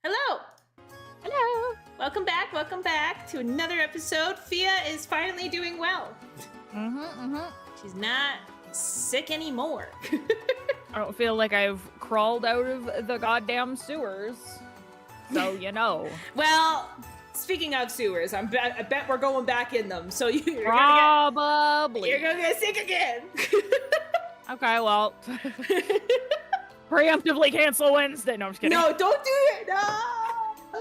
Hello! Hello! Welcome back to another episode. Fia is finally doing well. She's not sick anymore. I don't feel like I've crawled out of the goddamn sewers. So, you know. Well, speaking of sewers, I bet we're going back in them. So you're Probably. You're gonna get sick again. Okay, well. Preemptively cancel Wednesday. No, I'm just kidding. No, don't do it. No.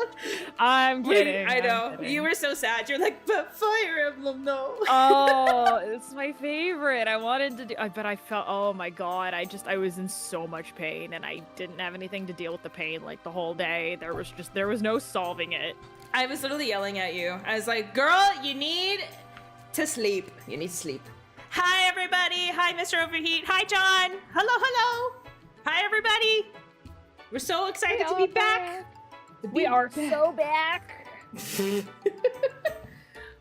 I'm kidding. I know. I'm kidding. You were so sad. You're like, but Fire Emblem, no. Oh, it's my favorite. I wanted to do, but I felt, oh my god, I was in so much pain, and I didn't have anything to deal with the pain like the whole day. There was no solving it. I was literally yelling at you. I was like, girl, you need to sleep. You need to sleep. Hi, everybody. Hi, Mr. Overheat. Hi, John. Hello. Hi, everybody. We're so excited to be back. We are so back.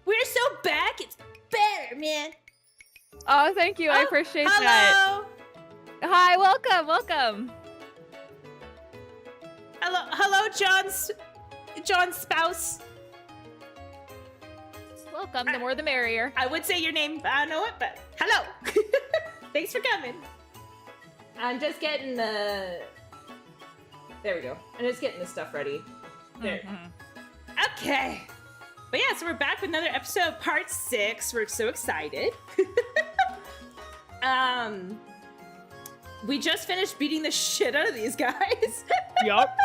We're so back. It's better, man. Oh, thank you. I appreciate that. Hi, welcome. Hello, John's spouse. Welcome. The more the merrier. I would say your name, but I don't know it, but hello. Thanks for coming. I'm just getting the... There we go. I'm just getting the stuff ready. There. Mm-hmm. Okay. But yeah, so we're back with another episode, part 6. We're so excited. We just finished beating the shit out of these guys. Yup.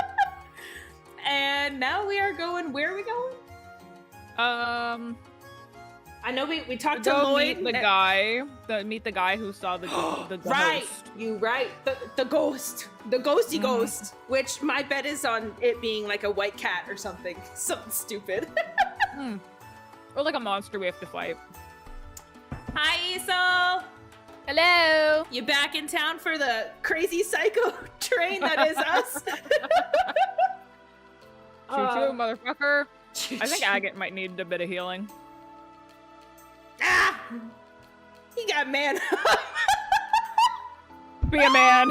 And now we are going, where are we going? I know we talked to Lloyd. Meet the guy who saw the right, ghost. You right. The ghost. The ghosty ghost. Which my bet is on it being like a white cat or something. Something stupid. Or like a monster we have to fight. Hi, Esau. Hello. You back in town for the crazy psycho train that is us? Choo-choo, motherfucker. I think Agate might need a bit of healing. Ah! He got man up. Be a man.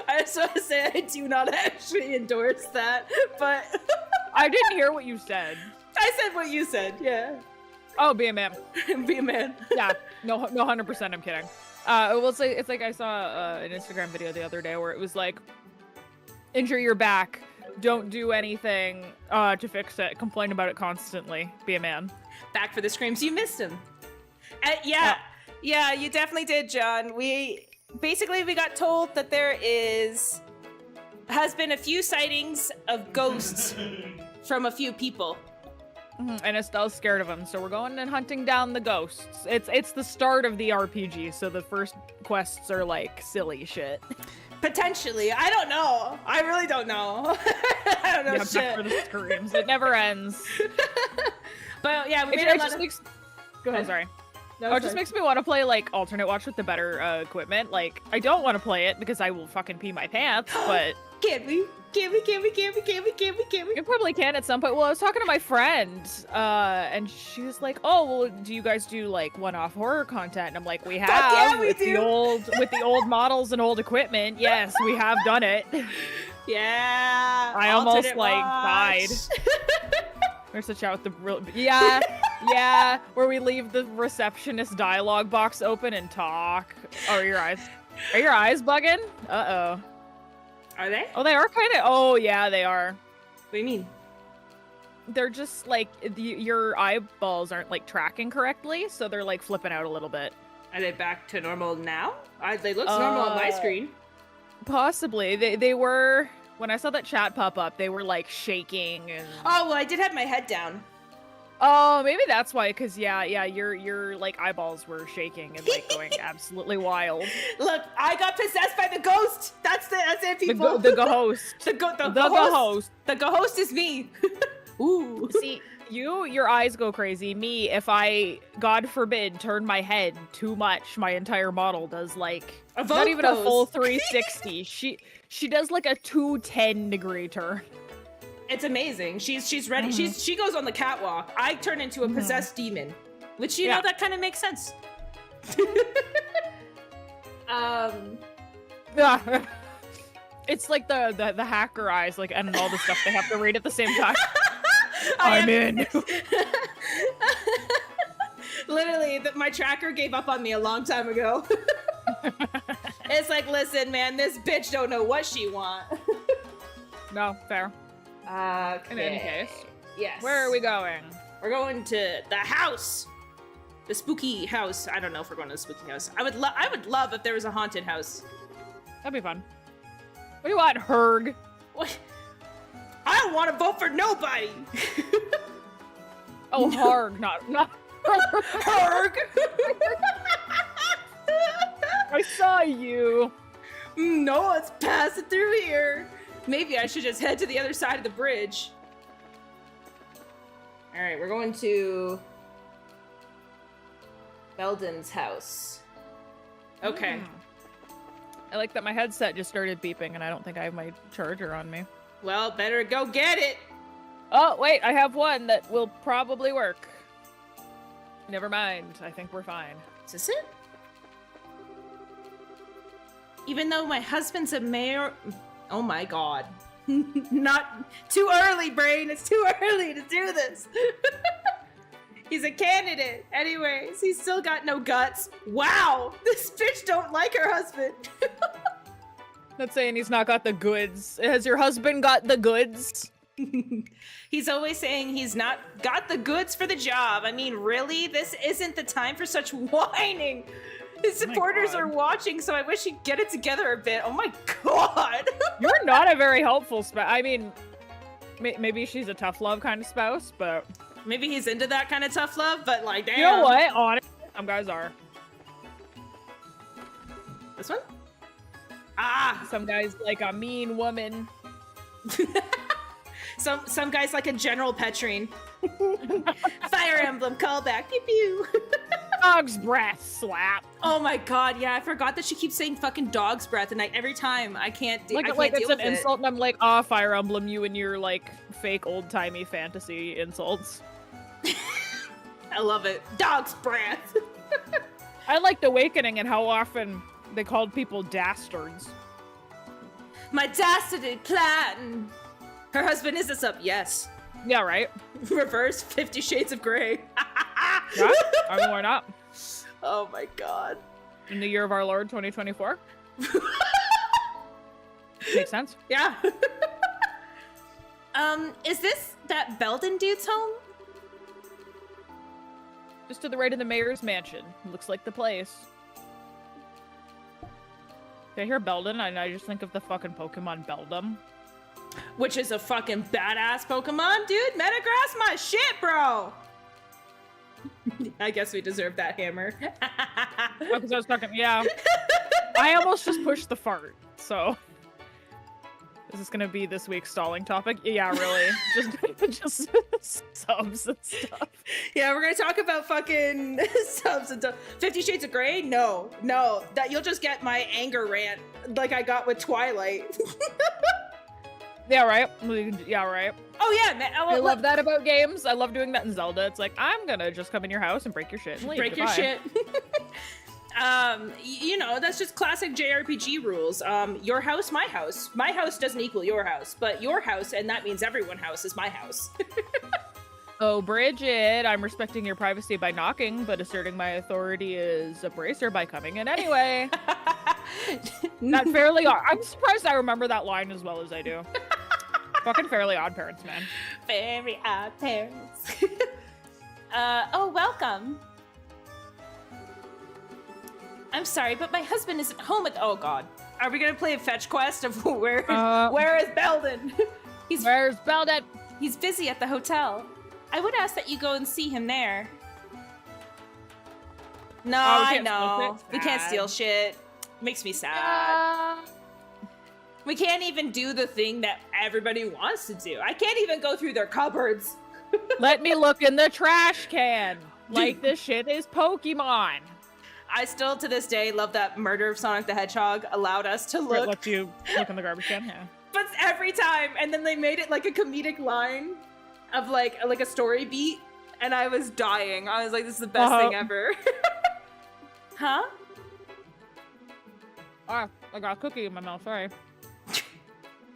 I just want to say I do not actually endorse that, but... I didn't hear what you said. I said what you said, yeah. Oh, be a man. Be a man. Yeah, no, 100%, I'm kidding. Well, it's like I saw an Instagram video the other day where it was like, injure your back, don't do anything to fix it, complain about it constantly, be a man. Back for the screams, you missed him. Yeah, you definitely did, John. We got told that there has been a few sightings of ghosts from a few people. And Estelle's scared of them, so we're going and hunting down the ghosts. It's the start of the RPG, so the first quests are like silly shit. Potentially, I don't know. I really don't know. I don't know shit. Back for the screams. It never ends. But yeah, we made it a lot just of... makes... Go ahead. Oh, sorry. No, it just makes me want to play like alternate watch with the better equipment. Like, I don't want to play it because I will fucking pee my pants, but... Can we? You probably can at some point. Well, I was talking to my friend, and she was like, "Oh, well, do you guys do like one-off horror content?" And I'm like, "We have yeah, with the old models and old equipment. Yes, we have done it." Yeah. I almost like died. There's a chat with the real. Yeah, where we leave the receptionist dialogue box open and talk. Oh, are your eyes bugging? Uh-oh. Are they? Oh, they are kind of. Oh, yeah, they are. What do you mean? They're just like your eyeballs aren't like tracking correctly, so they're like flipping out a little bit. Are they back to normal now? They look normal on my screen. Possibly. They were when I saw that chat pop up. They were like shaking and. Oh well, I did have my head down. Oh, maybe that's why. Cause yeah, your like eyeballs were shaking and like going absolutely wild. Look, I got possessed by the ghost. That's it, people. The ghost. The ghost. The ghost is me. Ooh. See, your eyes go crazy. Me, if I, God forbid, turn my head too much, my entire model does like not even a full 360. She does like a 210-degree turn. It's amazing. She's ready. She goes on the catwalk. I turn into a possessed demon, which you know that kind of makes sense. It's like the hacker eyes, like, and all the stuff they have to read at the same time. I'm in. Literally, my tracker gave up on me a long time ago. It's like, listen, man, this bitch don't know what she want. No, fair. Okay. In any case. Yes. Where are we going? We're going to the house. The spooky house. I don't know if we're going to the spooky house. I would love if there was a haunted house. That'd be fun. What do you want, Herg? What? don't want to vote for nobody. Oh, Harg, not Harg. I saw you. No one's passing through here. Maybe I should just head to the other side of the bridge. All right, we're going to Belden's house. Okay. I like that my headset just started beeping and I don't think I have my charger on me. Well, better go get it. Oh, wait, I have one that will probably work. Never mind. I think we're fine. Is this it? Even though my husband's a mayor... Oh my god. Not too early, brain. It's too early to do this. He's a candidate. Anyways, he's still got no guts. Wow, this bitch don't like her husband. Not saying he's not got the goods. Has your husband got the goods? He's always saying he's not got the goods for the job. I mean, really? This isn't the time for such whining. His supporters are watching, so I wish he'd get it together a bit. Oh my god. You're not a very helpful spouse. I mean, maybe she's a tough love kind of spouse, but... Maybe he's into that kind of tough love, but like, damn. You know what? Honestly, some guys are. This one? Ah! Some guys like a mean woman. Some guys like a General Petrine. Fire Emblem callback. Pew pew. Dog's breath slap. Oh my god, yeah, I forgot that she keeps saying fucking dog's breath, and every time I can't deal Like with it's an it. insult, and I'm like, ah, Fire Emblem, you and your like fake old-timey fantasy insults. I love it. Dog's breath. I liked Awakening and how often they called people dastards. My dastardly plan. Her husband is this up? Yes. Yeah, right? Reverse 50 Shades of Grey. Yeah? I mean, why not? Oh my god. In the year of our Lord, 2024? Makes sense. Yeah. Is this that Belden dude's home? Just to the right of the mayor's mansion. Looks like the place. Did I hear Belden? And I just think of the fucking Pokemon Beldum. Which is a fucking badass Pokemon, dude. Metagross my shit, bro. I guess we deserve that hammer. Oh, because I was talking, yeah. I almost just pushed the fart, so. Is this gonna be this week's stalling topic? Yeah, really. just subs and stuff. Yeah, we're gonna talk about fucking subs and stuff. 50 Shades of Grey? No. That you'll just get my anger rant like I got with Twilight. Yeah, right. Yeah, right. Oh yeah, man. I love that about games. I love doing that in Zelda. It's like, I'm gonna just come in your house and break your shit and leave. Break your shit. You know, that's just classic JRPG rules. Your house, my house. My house doesn't equal your house, but your house, and that means everyone's house, is my house. Oh, Bridget, I'm respecting your privacy by knocking, but asserting my authority is a bracer by coming in anyway. Not Fairly Odd. I'm surprised I remember that line as well as I do. Fucking Fairly Odd Parents, man. Very Odd Parents. Oh, welcome. I'm sorry, but my husband isn't home at- Oh god. Are we gonna play a fetch quest of where is Belden? Where's Belden? He's busy at the hotel. I would ask that you go and see him there. No, I know. We can't steal shit. Makes me sad. We can't even do the thing that everybody wants to do. I can't even go through their cupboards. Let me look in the trash can. Like this shit is Pokemon. I still, to this day, love that Murder of Sonic the Hedgehog allowed us to look. Let you look in the garbage can, yeah. But every time, and then they made it like a comedic line of like a story beat, and I was dying. I was like, this is the best thing ever. Huh? Ah, I got a cookie in my mouth, sorry.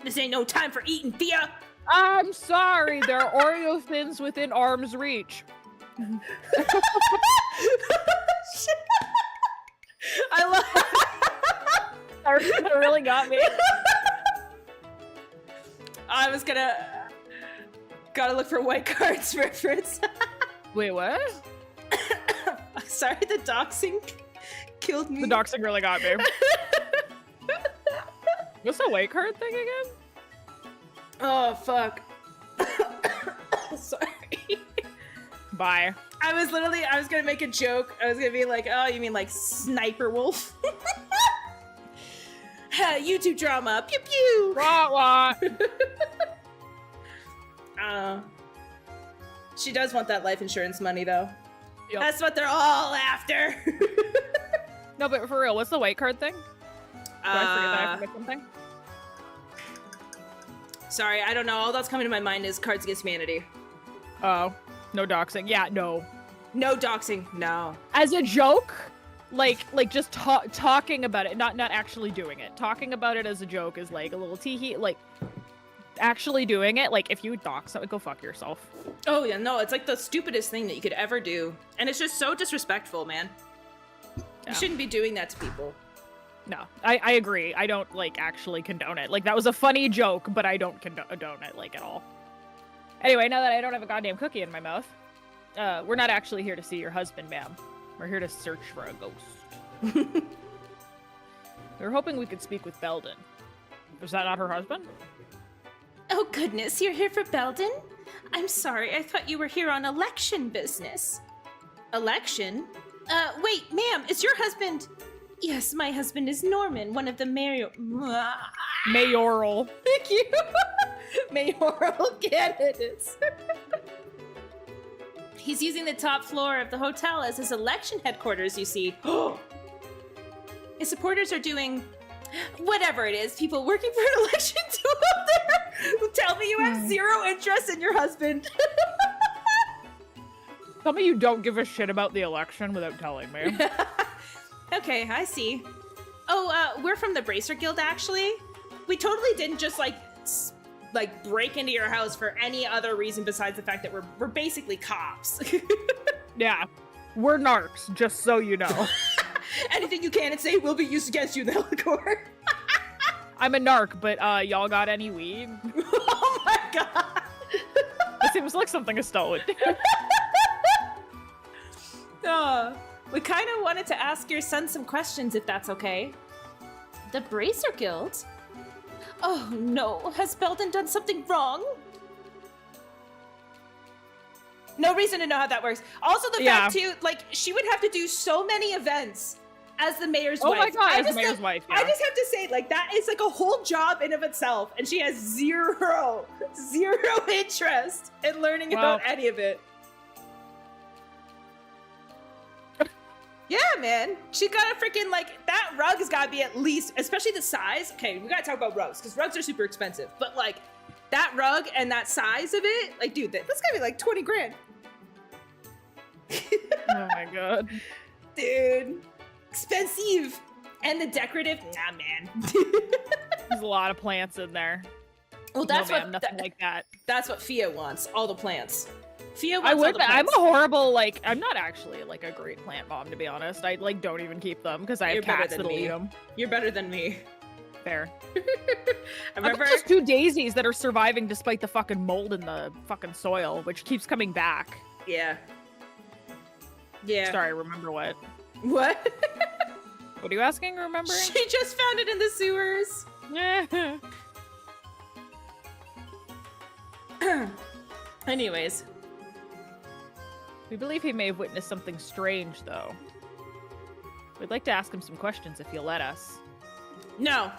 This ain't no time for eating, Thea! I'm sorry, there are Oreo thins within arm's reach. I love That really got me. I was gotta look for white cards reference. Wait, what? Sorry, the doxing killed me. The doxing really got me. What's the white card thing again? Oh, fuck. sorry. Bye. I was gonna make a joke. I was gonna be like, oh, you mean like Sniper Wolf? YouTube drama. Pew pew. Wah, wah. She does want that life insurance money, though. Yep. That's what they're all after. No, but for real, what's the white card thing? Do I forget something? Sorry, I don't know. All that's coming to my mind is Cards Against Humanity. Oh, no doxing. Yeah, no. No doxing. No. As a joke, like just talking about it, not actually doing it. Talking about it as a joke is like a little tee-hee. Like actually doing it, like if you dox something, go fuck yourself. Oh yeah, no, it's like the stupidest thing that you could ever do, and it's just so disrespectful, man. Yeah. You shouldn't be doing that to people. No, I agree. I don't like actually condone it. Like that was a funny joke, but I don't condone it like at all. Anyway, now that I don't have a goddamn cookie in my mouth, we're not actually here to see your husband, ma'am. We're here to search for a ghost. We were hoping we could speak with Belden. Was that not her husband? Oh goodness, you're here for Belden? I'm sorry, I thought you were here on election business. Election? Wait, ma'am, is your husband... Yes, my husband is Norman, one of the Mayoral. Thank you. Mayoral candidates. He's using the top floor of the hotel as his election headquarters, you see. His supporters are doing whatever it is, people working for an election do up there who tell me you have zero interest in your husband. Tell me you don't give a shit about the election without telling me. Okay, I see. Oh, we're from the Bracer Guild, actually. We totally didn't just, like break into your house for any other reason besides the fact that we're basically cops. Yeah. We're narcs, just so you know. Anything you can and say will be used against you in the court. I'm a narc, but y'all got any weed? Oh my god! It seems like something Estelle would do. We kind of wanted to ask your son some questions, if that's okay. The Bracer Guild? Oh no, has Belden done something wrong? No reason to know how that works. Also the fact too, like, she would have to do so many events as the mayor's wife. Oh my god, as the mayor's wife, yeah. I just have to say, like, that is like a whole job in of itself, and she has zero interest in learning about any of it. Yeah, man. She got a freaking, like, that rug has got to be at least, especially the size. Okay, we got to talk about rugs, because rugs are super expensive. But, like, that rug and that size of it, like, dude, that's got to be, like, 20 grand. Oh, my God. Dude. Expensive. And the decorative, nah, man. There's a lot of plants in there. Well, that's no, nothing like that. That's what Fia wants, all the plants. Fia wants all the plants. I'm a horrible, like, I'm not actually, like, a great plant mom, to be honest. I, like, don't even keep them, because I have cats that'll eat them. You're better than me. Fair. I remember just 2 daisies that are surviving despite the fucking mold in the fucking soil, which keeps coming back. Yeah. Yeah. Sorry, remember what? What? What are you asking, remembering? She just found it in the sewers. Anyways. We believe he may have witnessed something strange, though. We'd like to ask him some questions if you'll let us. No.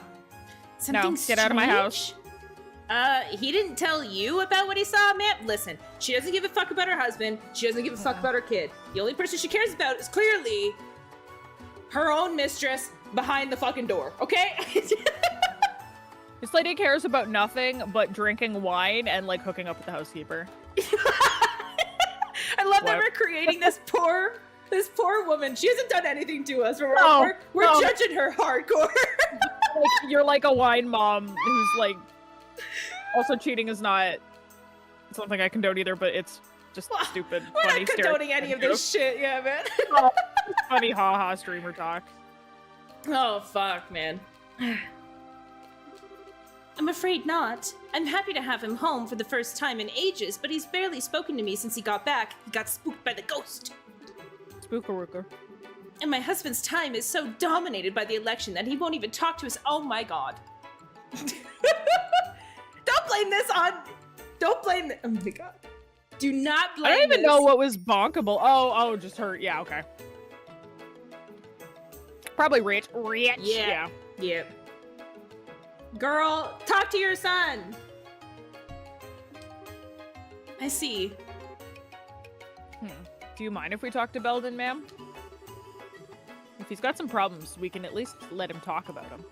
Something get out of my house. He didn't tell you about what he saw, ma'am? Listen, she doesn't give a fuck about her husband. She doesn't give a fuck about her kid. The only person she cares about is clearly her own mistress behind the fucking door, okay? This lady cares about nothing but drinking wine and, like, hooking up with the housekeeper. I love that we're creating this poor woman. She hasn't done anything to us. We're judging her hardcore. Like, you're like a wine mom who's, like, also cheating is not something I condone either, but it's just stupid. We're funny not condoning any of this shit, yeah, man. Funny haha streamer talk. Oh, fuck, man. I'm afraid not. I'm happy to have him home for the first time in ages, but he's barely spoken to me since he got back. He got spooked by the ghost. Spooker. And my husband's time is so dominated by the election that he won't even talk to us. Oh my god. Don't blame this. Oh my god. Do not blame I don't even this. know what was bonkable. Oh, just hurt. Yeah, okay. Probably rich. Yeah. Yep. Girl, talk to your son. I see. Do you mind if we talk to Belden, ma'am? If he's got some problems, we can at least let him talk about them.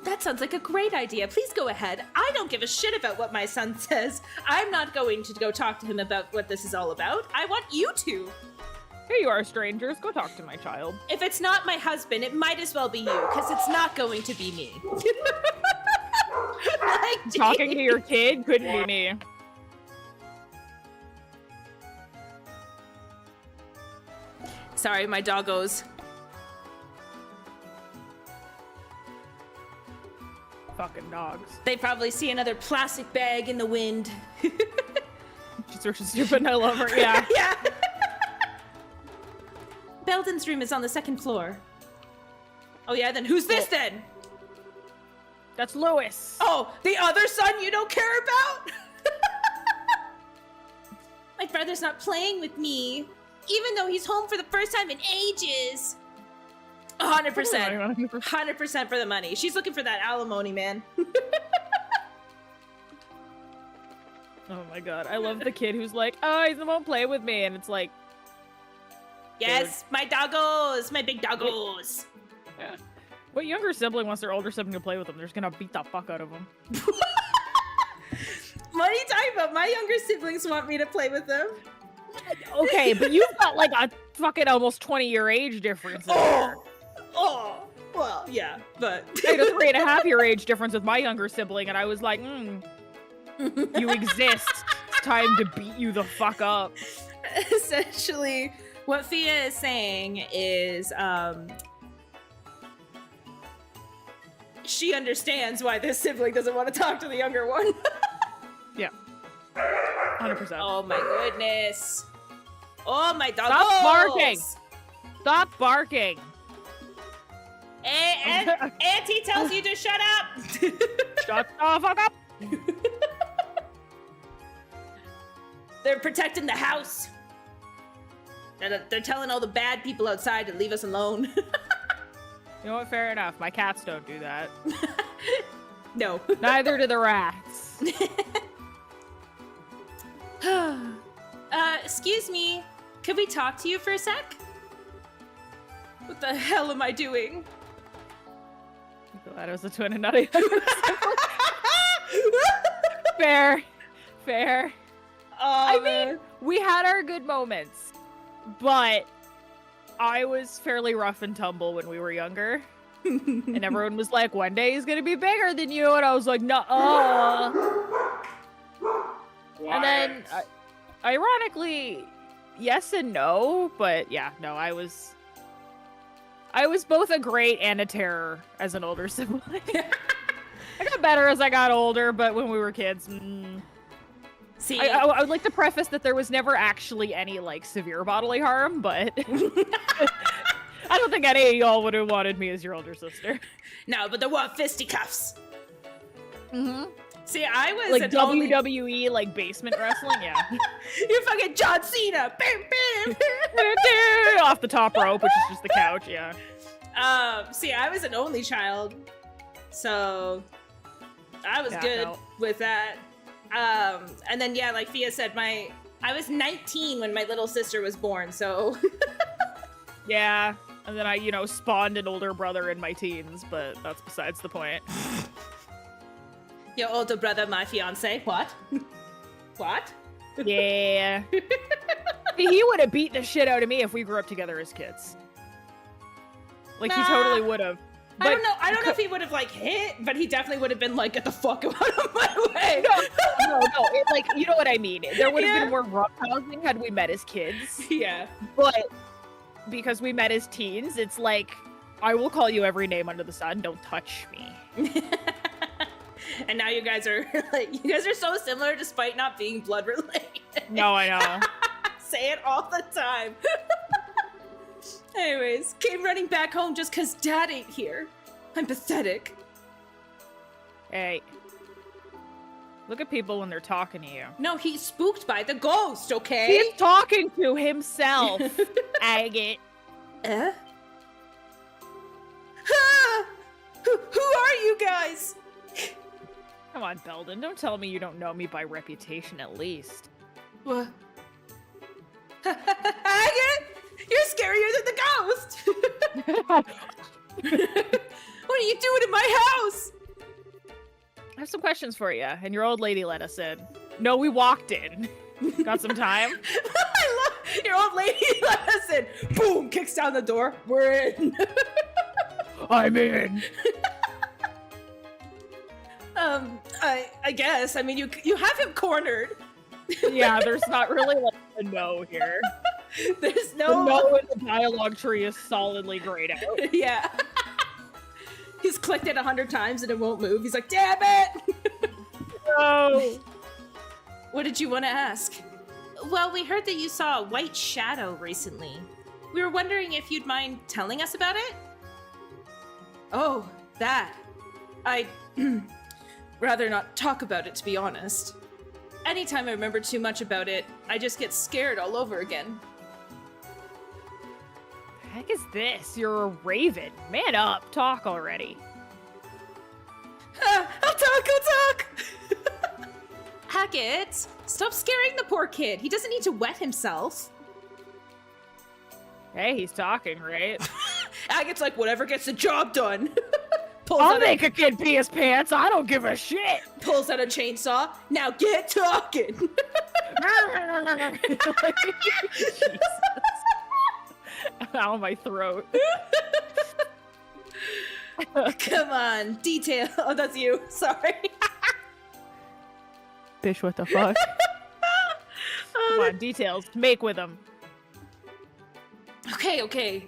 That sounds like a great idea. Please go ahead. I don't give a shit about what my son says. I'm not going to go talk to him about what this is all about. I want you to. Here you are, strangers. Go talk to my child. If it's not my husband, it might as well be you, because it's not going to be me. Like, Talking to your kid couldn't be me. Sorry, my doggos. Fucking dogs. They probably see another plastic bag in the wind. She's so stupid and I love her, yeah. Yeah. Belden's room is on the second floor. Oh yeah, then who's this then? That's Lewis. Oh, the other son you don't care about? My brother's not playing with me, even though he's home for the first time in ages. 100%. 100% for the money. She's looking for that alimony, man. Oh my god, I love the kid who's like, oh, he won't play with me, and it's like... Yes, my doggos! My big doggos! Yeah. What younger sibling wants their older sibling to play with them? They're just gonna beat the fuck out of them. What are you talking about? My younger siblings want me to play with them. Okay, but you've got like a fucking almost 20-year age difference in there. Oh, well, yeah, but... I had a 3.5-year age difference with my younger sibling, and I was like, you exist. It's time to beat you the fuck up. Essentially, what Fia is saying is, she understands why this sibling doesn't want to talk to the younger one. Yeah. 100%. Oh my goodness. Oh my dog. Stop barking. Stop barking. Auntie tells you to shut up. Shut the fuck up. They're protecting the house. They're telling all the bad people outside to leave us alone. You know what? Fair enough. My cats don't do that. No. Neither do the rats. Excuse me. Could we talk to you for a sec? What the hell am I doing? I'm glad it was a twin and not a Fair. I mean, we had our good moments, but I was fairly rough and tumble when we were younger. And everyone was like, one day he's gonna be bigger than you, and I was like, nuh-uh. And then, ironically, yes and no, but yeah, no, I was both a great and a terror as an older sibling. I got better as I got older, but when we were kids, See, I would like to preface that there was never actually any, like, severe bodily harm, but I don't think any of y'all would have wanted me as your older sister. No, but there were fisticuffs. Mm-hmm. See, I was like WWE, like basement wrestling, yeah. You're fucking John Cena. Off the top rope, which is just the couch, yeah. See, I was an only child, so I was good with that. And then yeah, like Fia said, I was 19 when my little sister was born, so yeah. And then I, spawned an older brother in my teens, but that's besides the point. Your older brother, my fiance. What? What? Yeah. He would have beat the shit out of me if we grew up together as kids. Like, he totally would have. I don't know. I don't know if he would have like hit, but he definitely would have been like, "Get the fuck out of my way." No. Like, you know what I mean. There would have been more roughhousing had we met as kids. Yeah. But because we met as teens, it's like, I will call you every name under the sun. Don't touch me. And now you guys are so similar despite not being blood related. No, I know. Say it all the time. Anyways, came running back home just cause Dad ain't here. I'm pathetic. Hey. Look at people when they're talking to you. No, he's spooked by the ghost, okay? He's talking to himself, Agate. Ah! Who are you guys? Come on, Belden. Don't tell me you don't know me by reputation, at least. What? Agate? You're scarier than the ghost! What are you doing in my house? I have some questions for you, and your old lady let us in. No, we walked in. Got some time? I love your old lady let us in. Boom! Kicks down the door. We're in. I'm in. I guess. I mean, you have him cornered. Yeah, there's not really like a no here. There's no. The no in the dialogue tree is solidly grayed out. Yeah. He's clicked it 100 times and it won't move. He's like, damn it! No. What did you want to ask? Well, we heard that you saw a white shadow recently. We were wondering if you'd mind telling us about it? Oh, that. I'd rather not talk about it, to be honest. Anytime I remember too much about it, I just get scared all over again. The heck is this? You're a raven. Man up. Talk already. I'll talk! Hackett, stop scaring the poor kid. He doesn't need to wet himself. Hey, he's talking, right? Hackett's like, whatever gets the job done. I'll make a kid pee his pants. I don't give a shit. Pulls out a chainsaw. Now get talking. Jesus. Ow, my throat. Come on, detail. Oh, that's you. Sorry. Bitch, what the fuck? Come on, details. Make with them. Okay.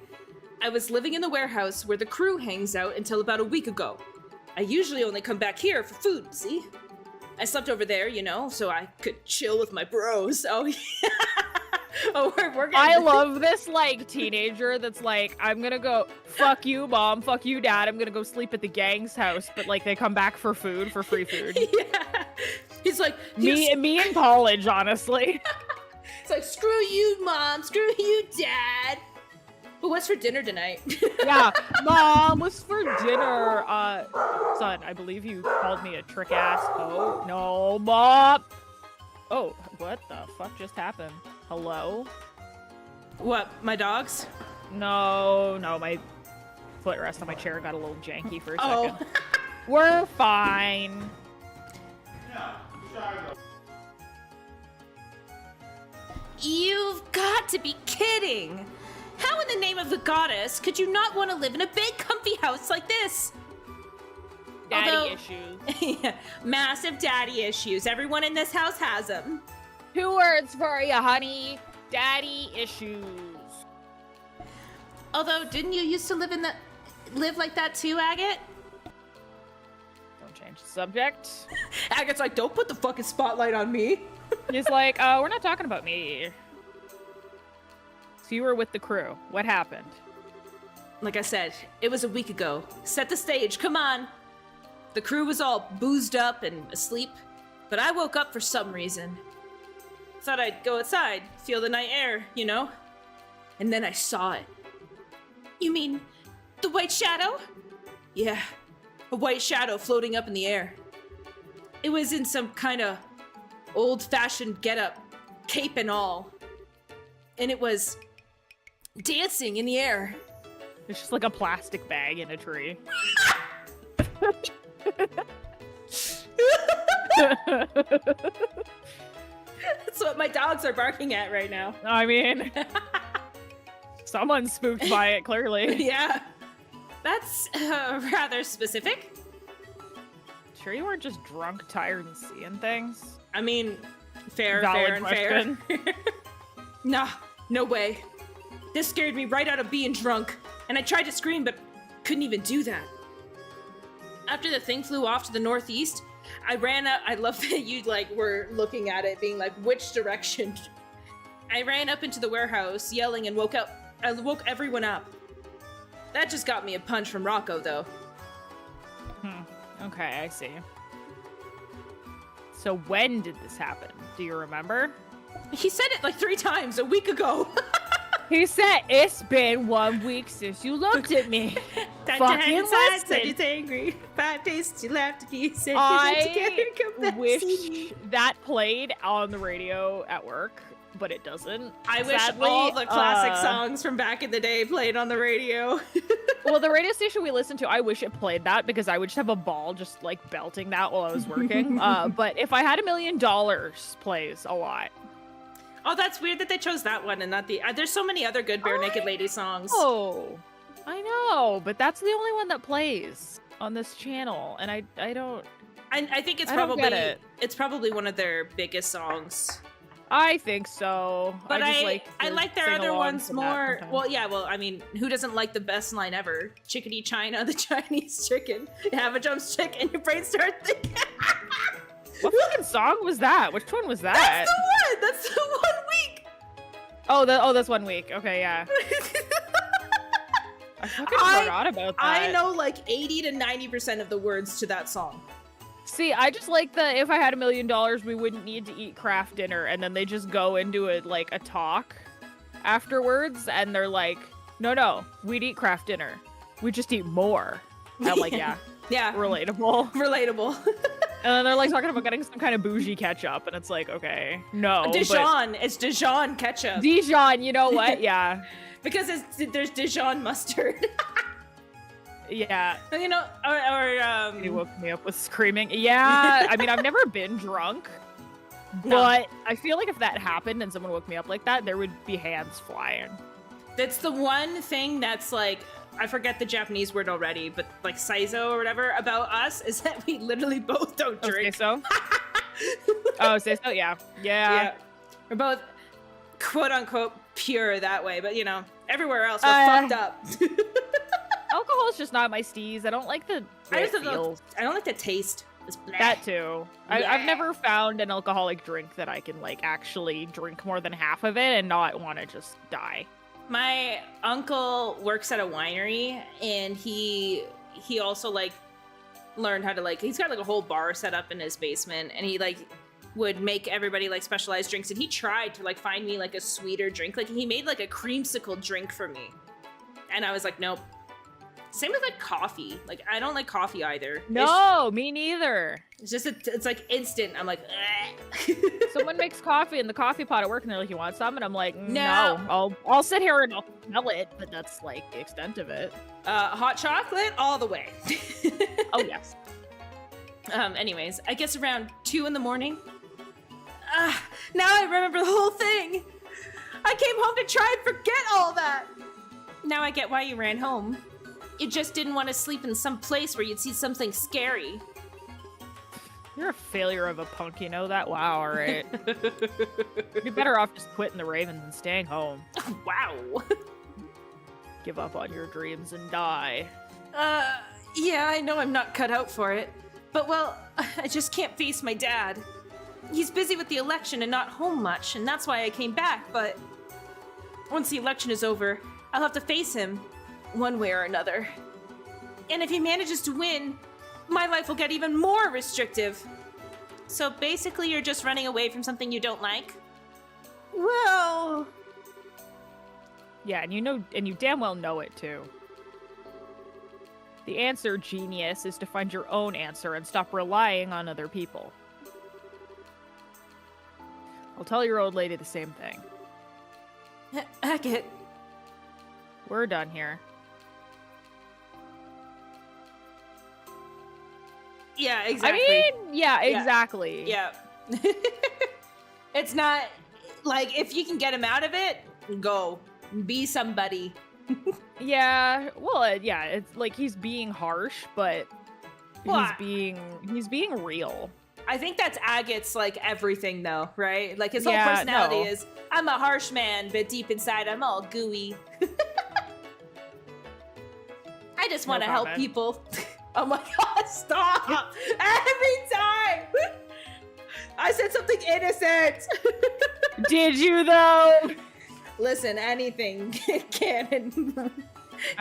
I was living in the warehouse where the crew hangs out until about a week ago. I usually only come back here for food, see? I slept over there, so I could chill with my bros. Oh, yeah. Oh, we're gonna... I love this, teenager that's like, I'm gonna go, fuck you, mom, fuck you, dad, I'm gonna go sleep at the gang's house, but, they come back for food, for free food. Yeah. He's like... Me in college, honestly. It's like, screw you, mom, screw you, dad. But what's for dinner tonight? Yeah, mom, what's for dinner? Son, I believe you called me a trick-ass hoe. No, mom! Oh, what the fuck just happened? Hello? What, my dogs? No, my footrest on my chair got a little janky for a second. Oh. We're fine. You've got to be kidding! How in the name of the goddess could you not want to live in a big comfy house like this? Daddy issues. Yeah, massive daddy issues. Everyone in this house has them. 2 words for you, honey. Daddy issues. Although, didn't you used to live like that too, Agate? Don't change the subject. Agate's like, don't put the fucking spotlight on me. He's like, we're not talking about me. So you were with the crew. What happened? Like I said, it was a week ago. Set the stage, come on. The crew was all boozed up and asleep, but I woke up for some reason. Thought I'd go outside, feel the night air, And then I saw it. You mean the white shadow? Yeah, a white shadow floating up in the air. It was in some kind of old-fashioned getup, cape and all. And it was dancing in the air. It's just like a plastic bag in a tree. That's what my dogs are barking at right now. I mean, someone's spooked by it, clearly. Yeah. That's rather specific. Sure you weren't just drunk, tired, and seeing things? I mean, fair Valid and question. fair. Nah, no way. This scared me right out of being drunk, and I tried to scream, but couldn't even do that. After the thing flew off to the northeast, I ran up. I love that you were looking at it, being like, which direction? I ran up into the warehouse, yelling, and I woke everyone up. That just got me a punch from Rocco, though. Okay, I see. So when did this happen? Do you remember? He said it like 3 times a week ago. He said, it's been 1 week since you looked at me. Fucking listen. Said he's angry. 5 days since you left and he said I wish that played on the radio at work, but it doesn't. I wish all the classic songs from back in the day played on the radio. Well, the radio station we listened to, I wish it played that because I would just have a ball just like belting that while I was working. But if I had $1 million, plays a lot. Oh, that's weird that they chose that one and not the... there's so many other good Bare Naked Lady songs. Oh, I know, but that's the only one that plays on this channel, and I don't... I think it's probably one of their biggest songs. I think so. But I like their other ones more. Well, yeah, well, I mean, who doesn't like the best line ever? Chickadee China, the Chinese chicken. You have a drumstick and your brain starts thinking... What fucking song was that? Which one was that? That's the 1 week. Oh, that's 1 week. Okay, yeah. I fucking forgot about that. I know like 80 to 90% of the words to that song. See, I just like the if I had $1 million, we wouldn't need to eat craft dinner, and then they just go into it like a talk afterwards, and they're like, no, we'd eat craft dinner. We just eat more. And I'm like, yeah. Yeah. Relatable. And then they're like talking about getting some kind of bougie ketchup, and it's like, okay, no. Dijon. It's Dijon ketchup. Dijon, you know what? Yeah. Because there's Dijon mustard. Yeah. You know, or He woke me up with screaming. Yeah. I mean, I've never been drunk, but I feel like if that happened and someone woke me up like that, there would be hands flying. That's the one thing that's like, I forget the Japanese word already, but like saizo or whatever about us is that we literally both don't drink. Say so? Oh, say so? Yeah. We're both quote unquote pure that way, but you know, everywhere else we're fucked up. Alcohol is just not my steez. I don't like the I don't like the taste. That too. I've never found an alcoholic drink that I can like actually drink more than half of it and not want to just die. My uncle works at a winery, and he also like learned how to like, he's got like a whole bar set up in his basement, and he like would make everybody like specialized drinks, and he tried to like find me like a sweeter drink. Like he made like a creamsicle drink for me, and I was like, nope. Same with like coffee. Like I don't like coffee either. No, me neither. It's just it's like instant. I'm like, someone makes coffee in the coffee pot at work, and they're like, "You want some?" And I'm like, "No, I'll sit here and I'll smell it." But that's like the extent of it. Hot chocolate all the way. Oh yes. Anyways, I guess around 2 a.m. Now I remember the whole thing. I came home to try and forget all that. Now I get why you ran home. You just didn't want to sleep in some place where you'd see something scary. You're a failure of a punk, you know that? Wow, alright. You'd be better off just quitting the Ravens and staying home. Wow. Give up on your dreams and die. Yeah, I know I'm not cut out for it. But, well, I just can't face my dad. He's busy with the election and not home much, and that's why I came back, but... Once the election is over, I'll have to face him. One way or another. And if he manages to win, my life will get even more restrictive. So basically you're just running away from something you don't like? Well... Yeah, and you damn well know it too. The answer, genius, is to find your own answer and stop relying on other people. I'll tell your old lady the same thing. Heck it. We're done here. Yeah, exactly. I mean, yeah, exactly. Yeah. It's not, like, if you can get him out of it, go. Be somebody. Yeah, well, yeah, it's like he's being harsh, but he's being real. I think that's Agate's, like, everything, though, right? Like, his whole personality is, I'm a harsh man, but deep inside, I'm all gooey. I just want to help people. Oh my god, stop! Every time! I said something innocent! Did you, though? Listen, anything can and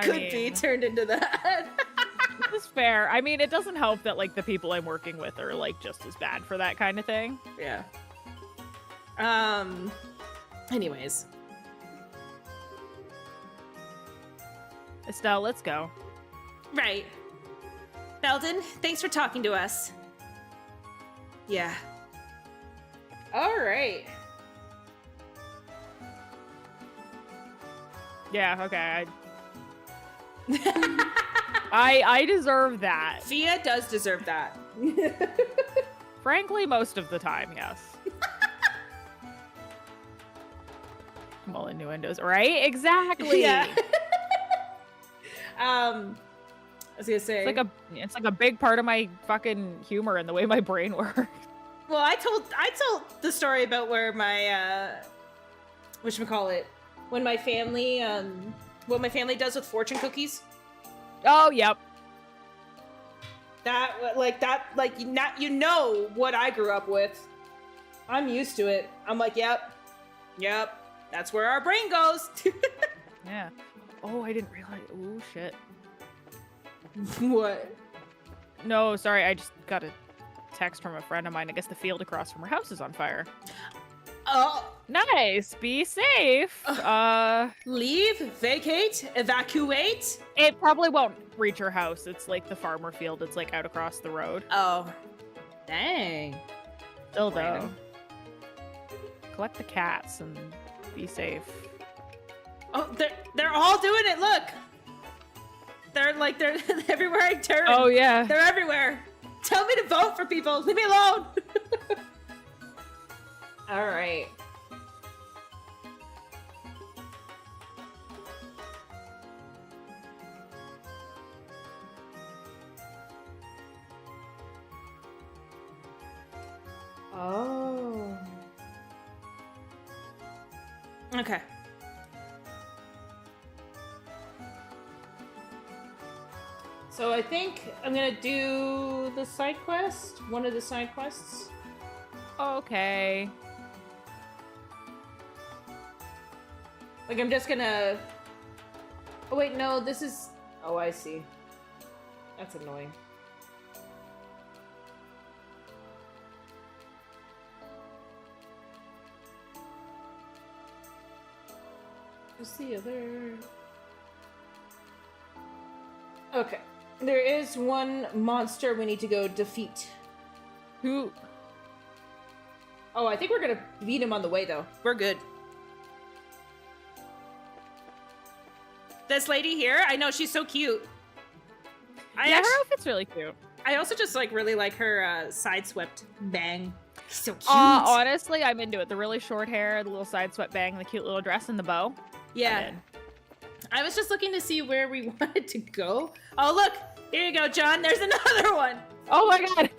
could be turned into that. It's fair. I mean, it doesn't help that like the people I'm working with are like just as bad for that kind of thing. Yeah. Anyways. Estelle, let's go. Right. Belden, thanks for talking to us. Yeah. All right. Yeah, okay. I deserve that. Fia does deserve that. Frankly, most of the time, yes. Well, innuendos, right? Exactly. Yeah. I was gonna say it's like a big part of my fucking humor and the way my brain works. Well, I told the story about where my whatchamacallit, when my family what my family does with fortune cookies. Oh, yep. You know what I grew up with. I'm used to it. I'm like, yep, that's where our brain goes. Yeah. Oh, I didn't realize. Oh, shit. What? No, sorry. I just got a text from a friend of mine. I guess the field across from her house is on fire. Oh. Nice. Be safe. Leave, vacate, evacuate. It probably won't reach her house. It's like the farmer field. It's like out across the road. Oh. Dang. Still though. Collect the cats and be safe. Oh, they're all doing it. Look. They're everywhere I turn. Oh yeah. They're everywhere. Tell me to vote for people. Leave me alone. All right. Oh. Okay. So I think I'm gonna do the side quest, one of the side quests. Okay. Like I'm just gonna... Oh wait, no, this is... Oh, I see. That's annoying. What's the other... Okay. There is one monster we need to go defeat. Who? Oh, I think we're gonna beat him on the way, though. We're good. This lady here, I know, she's so cute. Her outfit's really cute. I also just really like her side-swept bang. So cute. Honestly, I'm into it. The really short hair, the little side-swept bang, the cute little dress, and the bow. Yeah. I was just looking to see where we wanted to go. Oh, look! Here you go, John. There's another one! Oh my god!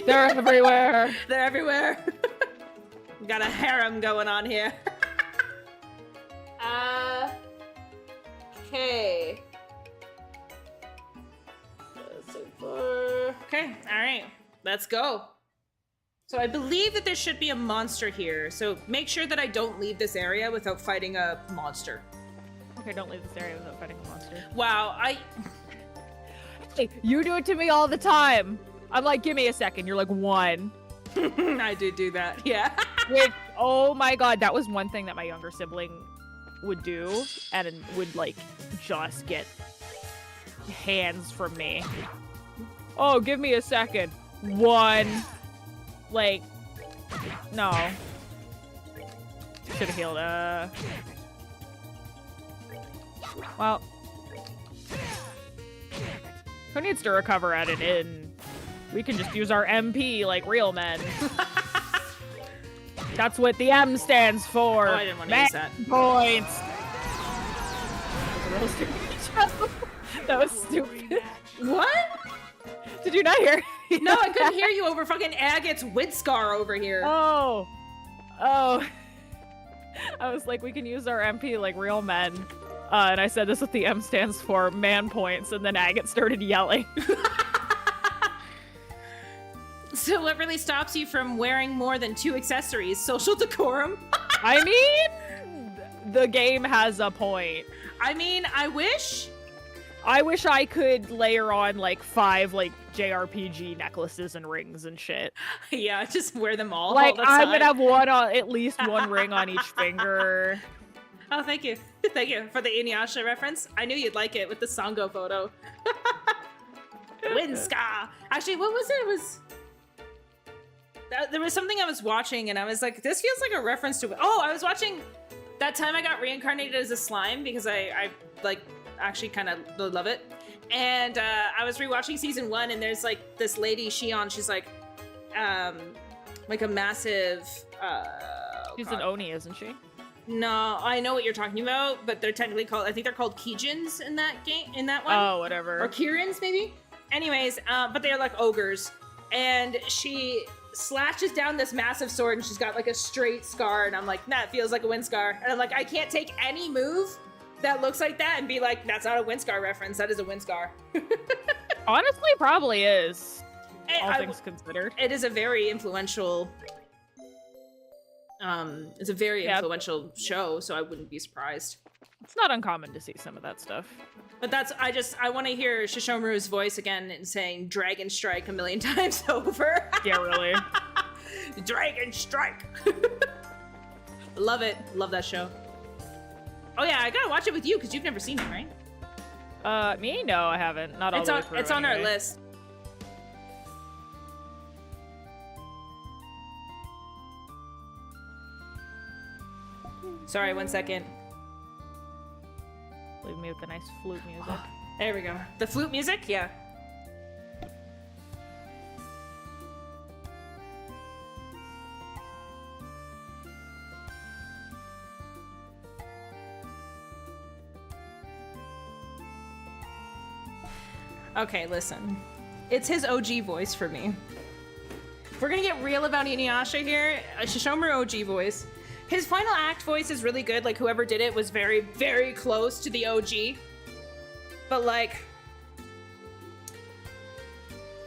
They're everywhere! They're everywhere. We got a harem going on here. Okay. So far. Okay, alright. Let's go. So I believe that there should be a monster here, so make sure that I don't leave this area without fighting a monster. Okay, don't leave this area without fighting a monster. Wow, Hey, you do it to me all the time. I'm like, give me a second. You're like, one. I do that, yeah. Which, oh my god, that was one thing that my younger sibling would do, and would, like, just get hands from me. Oh, give me a second. One. Like, no. Should have healed, Well. Who needs to recover at an inn? We can just use our MP like real men. That's what the M stands for. Oh, I didn't want to use that. Points. That was stupid. What? Did you not hear? No, I couldn't hear you over fucking Agate's Widscar over here. Oh. I was like, we can use our MP like real men. And I said, this is what the M stands for, man points, and then Agate started yelling. So what really stops you from wearing more than 2 accessories? Social decorum? I mean, the game has a point. I mean, I wish. I wish I could layer on like 5 like JRPG necklaces and rings and shit. Yeah, just wear them all. Like all the I'm time. gonna have one on at least one ring on each finger. Oh, thank you. Thank you for the Inuyasha reference. I knew you'd like it with the Sango photo. Winska. Actually, what was it? It was... There was something I was watching and I was like, this feels like a reference to... Oh, I was watching... That time I got reincarnated as a slime because I like, actually kind of love it. And I was rewatching season 1 and there's like this lady, Shion, she's like a massive... She's an Oni, isn't she? No, I know what you're talking about, but they're technically called, I think they're called Kijins in that game, in that one. Oh, whatever. Or Kirins, maybe? Anyways, but they're like ogres. And she slashes down this massive sword and she's got like a straight scar. And I'm like, nah, it feels like a wind scar. And I'm like, I can't take any move that looks like that and be like, that's not a wind scar reference. That is a wind scar. Honestly, probably is. All I, things considered. It is a very influential... it's a very influential show, so I wouldn't be surprised. It's not uncommon to see some of that stuff. But that's, I want to hear Shishomaru's voice again and saying Dragon Strike a million times over. Yeah, really. Dragon Strike. Love it. Love that show. Oh yeah, I gotta watch it with you because you've never seen it, right? Me? No, I haven't. Not all the way through. It's on our list. Sorry, 1 second. Leave me with the nice flute music. There we go. The flute music? Yeah. Okay, listen. It's his OG voice for me. If we're gonna get real about Inuyasha here, Shishomaru OG voice. His final act voice is really good. Like, whoever did it was very, very close to the OG. But, like...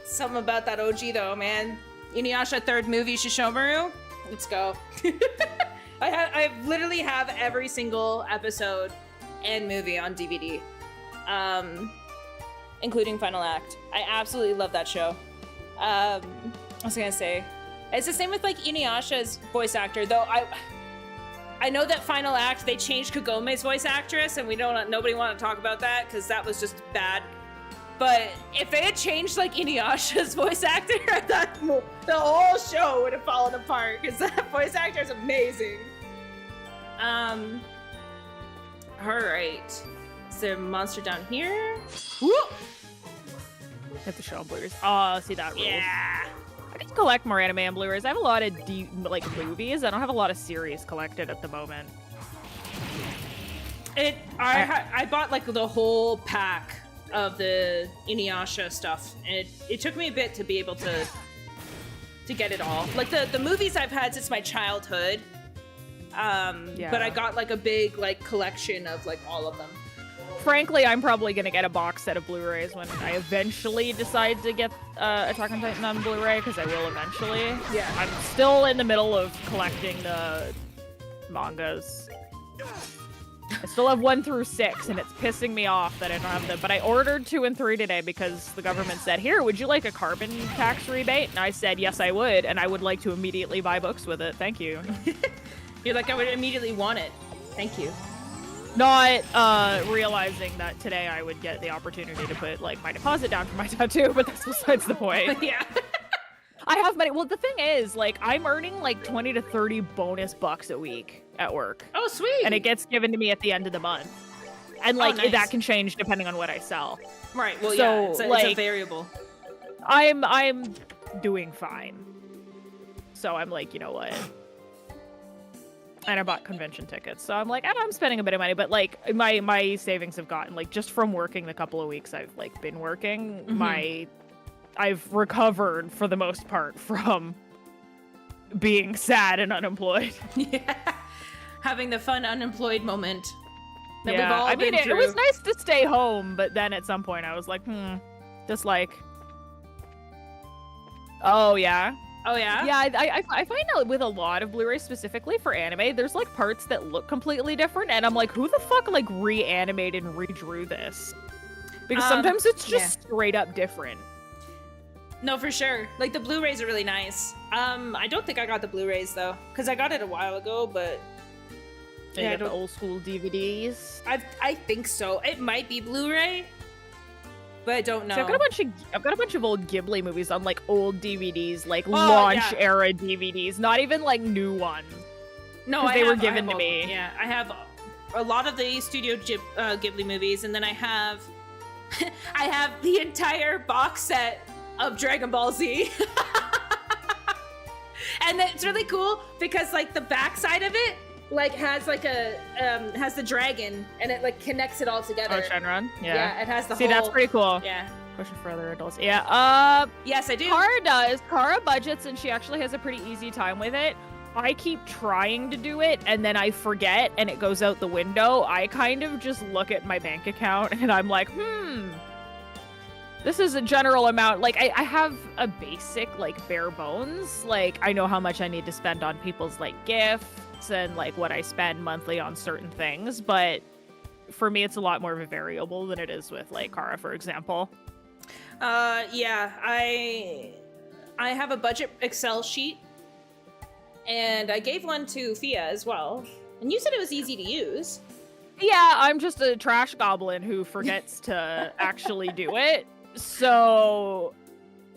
something about that OG, though, man. Inuyasha 3rd movie, Shishomaru. Let's go. I literally have every single episode and movie on DVD. Including final act. I absolutely love that show. What was I gonna say? It's the same with, like, Inuyasha's voice actor, though I know that final act, they changed Kagome's voice actress, and nobody want to talk about that, because that was just bad. But if they had changed, like, Inuyasha's voice actor, I thought the whole show would have fallen apart, because that voice actor is amazing. Alright. Is there a monster down here? Whoop! Hit the show on Blu-rays. Oh, see that rules. Yeah! I can collect more anime on Blu-rays. I have a lot of movies. I don't have a lot of series collected at the moment. I bought like the whole pack of the Inuyasha stuff, and it took me a bit to be able to get it all. Like the movies I've had since my childhood. Yeah. But I got like a big like collection of like all of them. Frankly, I'm probably gonna get a box set of Blu-rays when I eventually decide to get Attack on Titan on Blu-ray, because I will eventually. Yeah. I'm still in the middle of collecting the mangas. I still have 1 through 6, and it's pissing me off that I don't have them. But I ordered 2 and 3 today because the government said, "Here, would you like a carbon tax rebate?" And I said, "Yes, I would, and I would like to immediately buy books with it. Thank you." You're like, I would immediately want it. Thank you. Not realizing that today I would get the opportunity to put like my deposit down for my tattoo, but that's besides the point. Yeah. I have money. Well, the thing is, like, I'm earning like 20 to 30 bonus bucks a week at work. Oh, sweet. And it gets given to me at the end of the month. And like nice. that can change depending on what I sell. Right. Well, so, yeah, it's a like, variable. I'm doing fine. So I'm like, you know what? And I bought convention tickets. So I'm like, I'm spending a bit of money, but like my savings have gotten, like, just from working the couple of weeks I've like been working, Mm-hmm. I've recovered for the most part from being sad and unemployed. Yeah. Having the fun unemployed moment that Yeah, we've all been it through. was nice to stay home, but then at some point I was like, just like, oh yeah. Oh, yeah? Yeah, I find out with a lot of Blu-rays, specifically for anime, there's like parts that look completely different, and I'm like, who the fuck like reanimated and redrew this? Because sometimes it's just straight up different. No, for sure. Like the Blu-rays are really nice. I don't think I got the Blu-rays though, because I got it a while ago. But yeah, the old school DVDs. I think so. It might be Blu-ray, but I don't know. So I've got a bunch of old Ghibli movies on like old DVDs, like launch era DVDs, not even like new ones. No, they were given to me. Yeah, I have a lot of the Studio Ghibli movies, and then I have I have the entire box set of Dragon Ball Z. And it's really cool because like the backside of it like has like a has the dragon, and it like connects it all together. Oh, Shenron. Yeah, it has the See, whole... that's pretty cool. Yeah. Push it for other adults. Yeah. Yes, I do. Kara does. Kara budgets, and she actually has a pretty easy time with it. I keep trying to do it, and then I forget, and it goes out the window. I kind of just look at my bank account, and I'm like, this is a general amount. Like, I have a basic, like, bare bones. Like, I know how much I need to spend on people's, like, gifts and, like, what I spend monthly on certain things. But for me, it's a lot more of a variable than it is with, like, Kara, for example. Yeah. I have a budget Excel sheet. And I gave one to Fia as well. And you said it was easy to use. Yeah, I'm just a trash goblin who forgets to actually do it. So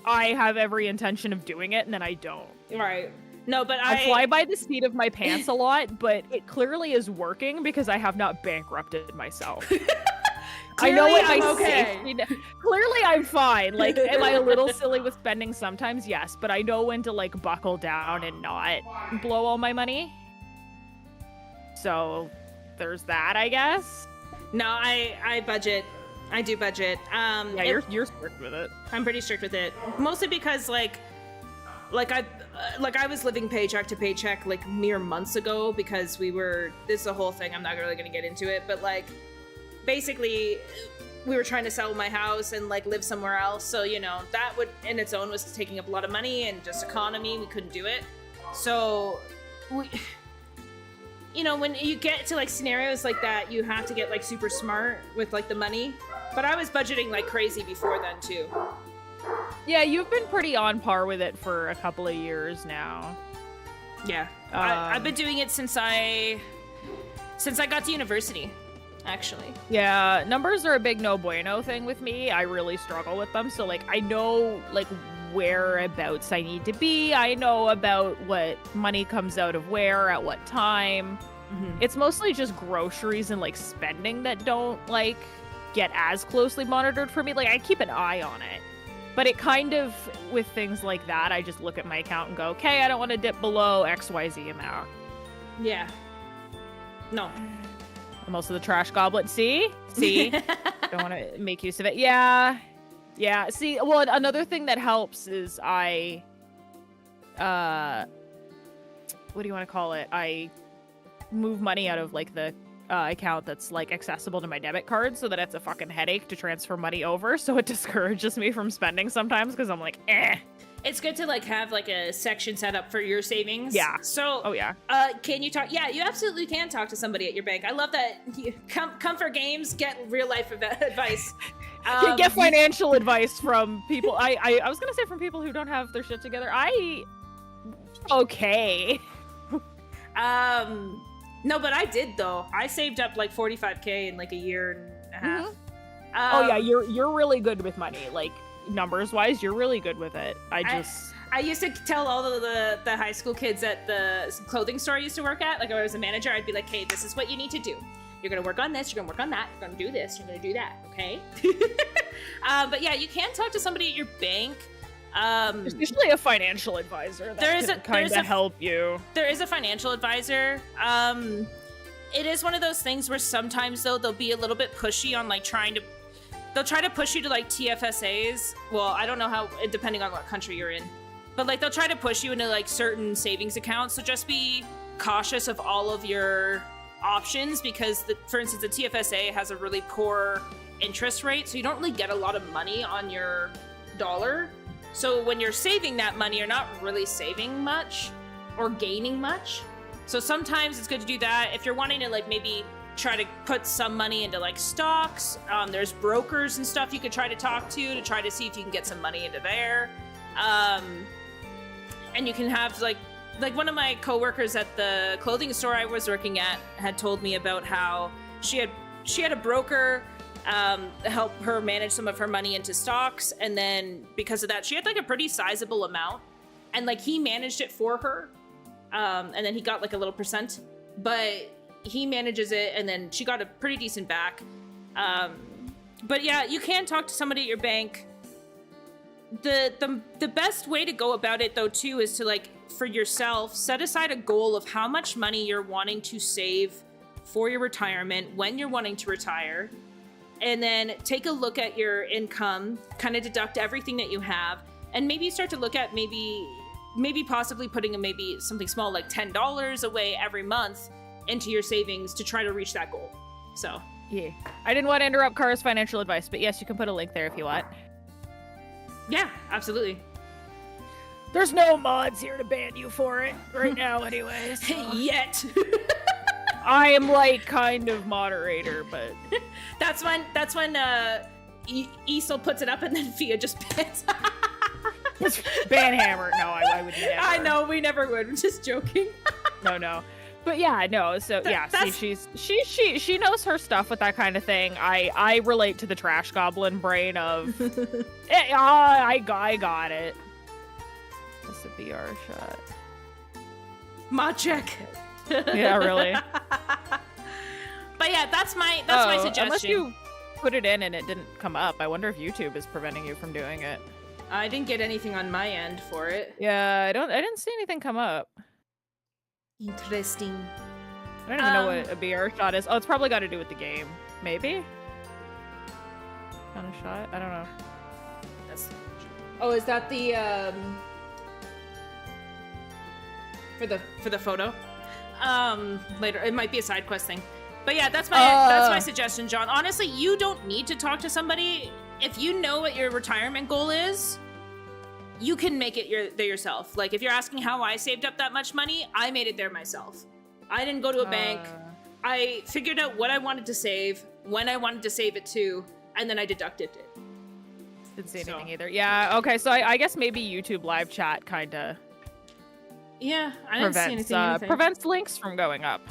I have every intention of doing it, and then I don't. Right. No, but I fly by the seat of my pants a lot, but it clearly is working because I have not bankrupted myself. I know what my safety. Clearly, I'm fine. Like, am I a little silly with spending sometimes? Yes, but I know when to like buckle down and not blow all my money. So there's that, I guess. No, I budget. I do budget. Yeah, you're strict with it. I'm pretty strict with it, mostly because like I was living paycheck to paycheck like mere months ago because this is a whole thing. I'm not really gonna get into it, but like. Basically, we were trying to sell my house and like live somewhere else. So, you know, that would in its own was taking up a lot of money and just economy. We couldn't do it. So we, you know, when you get to like scenarios like that, you have to get like super smart with like the money. But I was budgeting like crazy before then too. Yeah, you've been pretty on par with it for a couple of years now. Yeah. I've been doing it since I got to university. Actually. Yeah, numbers are a big no bueno thing with me. I really struggle with them. So, like, I know, like, whereabouts I need to be. I know about what money comes out of where, at what time. Mm-hmm. It's mostly just groceries and, like, spending that don't, like, get as closely monitored for me. Like, I keep an eye on it. But it kind of, with things like that, I just look at my account and go, okay, I don't want to dip below XYZ amount. Yeah. No. I'm also the trash goblin. See? Don't want to make use of it. Yeah. See, well, another thing that helps is what do you want to call it? I move money out of like the account that's like accessible to my debit card, so that it's a fucking headache to transfer money over. So it discourages me from spending sometimes because I'm like, It's good to like have like a section set up for your savings. Yeah. So. Oh yeah. Can you talk? Yeah, you absolutely can talk to somebody at your bank. I love that. You come for games, get real life advice. Get financial advice from people. I was gonna say from people who don't have their shit together. Okay. No, but I did though. I saved up like 45K in like a year and a half. Mm-hmm. Oh yeah, you're really good with money. Like. Numbers wise, you're really good with it. I used to tell all of the high school kids at the clothing store I used to work at, like I was a manager, I'd be like, hey, this is what you need to do. You're gonna work on this, you're gonna work on that, you're gonna do this, you're gonna do that, okay? But yeah, you can talk to somebody at your bank. There's usually a financial advisor that can kind of help you. There is a financial advisor. It is one of those things where sometimes though they'll be a little bit pushy on like they'll try to push you to like TFSAs. Well, I don't know how, depending on what country you're in. But like they'll try to push you into like certain savings accounts. So just be cautious of all of your options because, for instance, the TFSA has a really poor interest rate. So you don't really get a lot of money on your dollar. So when you're saving that money, you're not really saving much or gaining much. So sometimes it's good to do that. If you're wanting to like maybe try to put some money into like stocks. There's brokers and stuff you could try to talk to try to see if you can get some money into there. And you can have like one of my coworkers at the clothing store I was working at had told me about how she had a broker help her manage some of her money into stocks, and then because of that she had like a pretty sizable amount, and like he managed it for her, and then he got like a little percent, but he manages it, and then she got a pretty decent back. But yeah, you can talk to somebody at your bank. The best way to go about it though too is to like for yourself set aside a goal of how much money you're wanting to save for your retirement when you're wanting to retire, and then take a look at your income, kind of deduct everything that you have, and maybe start to look at maybe possibly putting maybe something small like $10 away every month into your savings to try to reach that goal. So yeah, I didn't want to interrupt Kara's financial advice, but yes, you can put a link there if you want. Yeah, absolutely. There's no mods here to ban you for it right now anyways. So. Yet. I am like kind of moderator, but that's when Estelle puts it up and then Fia just bans. Banhammer. No, I would never. I know, we never would. I'm just joking. No. But yeah, no. So yeah, see, she knows her stuff with that kind of thing. I relate to the trash goblin brain of, I got it. That's a BR shot. Ma check. Yeah, really. But yeah, that's my suggestion. Unless you put it in and it didn't come up, I wonder if YouTube is preventing you from doing it. I didn't get anything on my end for it. Yeah, I didn't see anything come up. Interesting. I don't even know what a BR shot is. Oh, it's probably got to do with the game. Maybe? On a shot? I don't know. Oh, is that the for the photo? Later it might be a side quest thing. But yeah, that's my suggestion, John. Honestly, you don't need to talk to somebody. If you know what your retirement goal is, you can make it there yourself. Like if you're asking how I saved up that much money, I made it there myself. I didn't go to a bank. I figured out what I wanted to save, when I wanted to save it to, and then I deducted it. Didn't see anything either. Yeah, okay, so I guess maybe YouTube live chat kinda I didn't see anything. Prevents links from going up.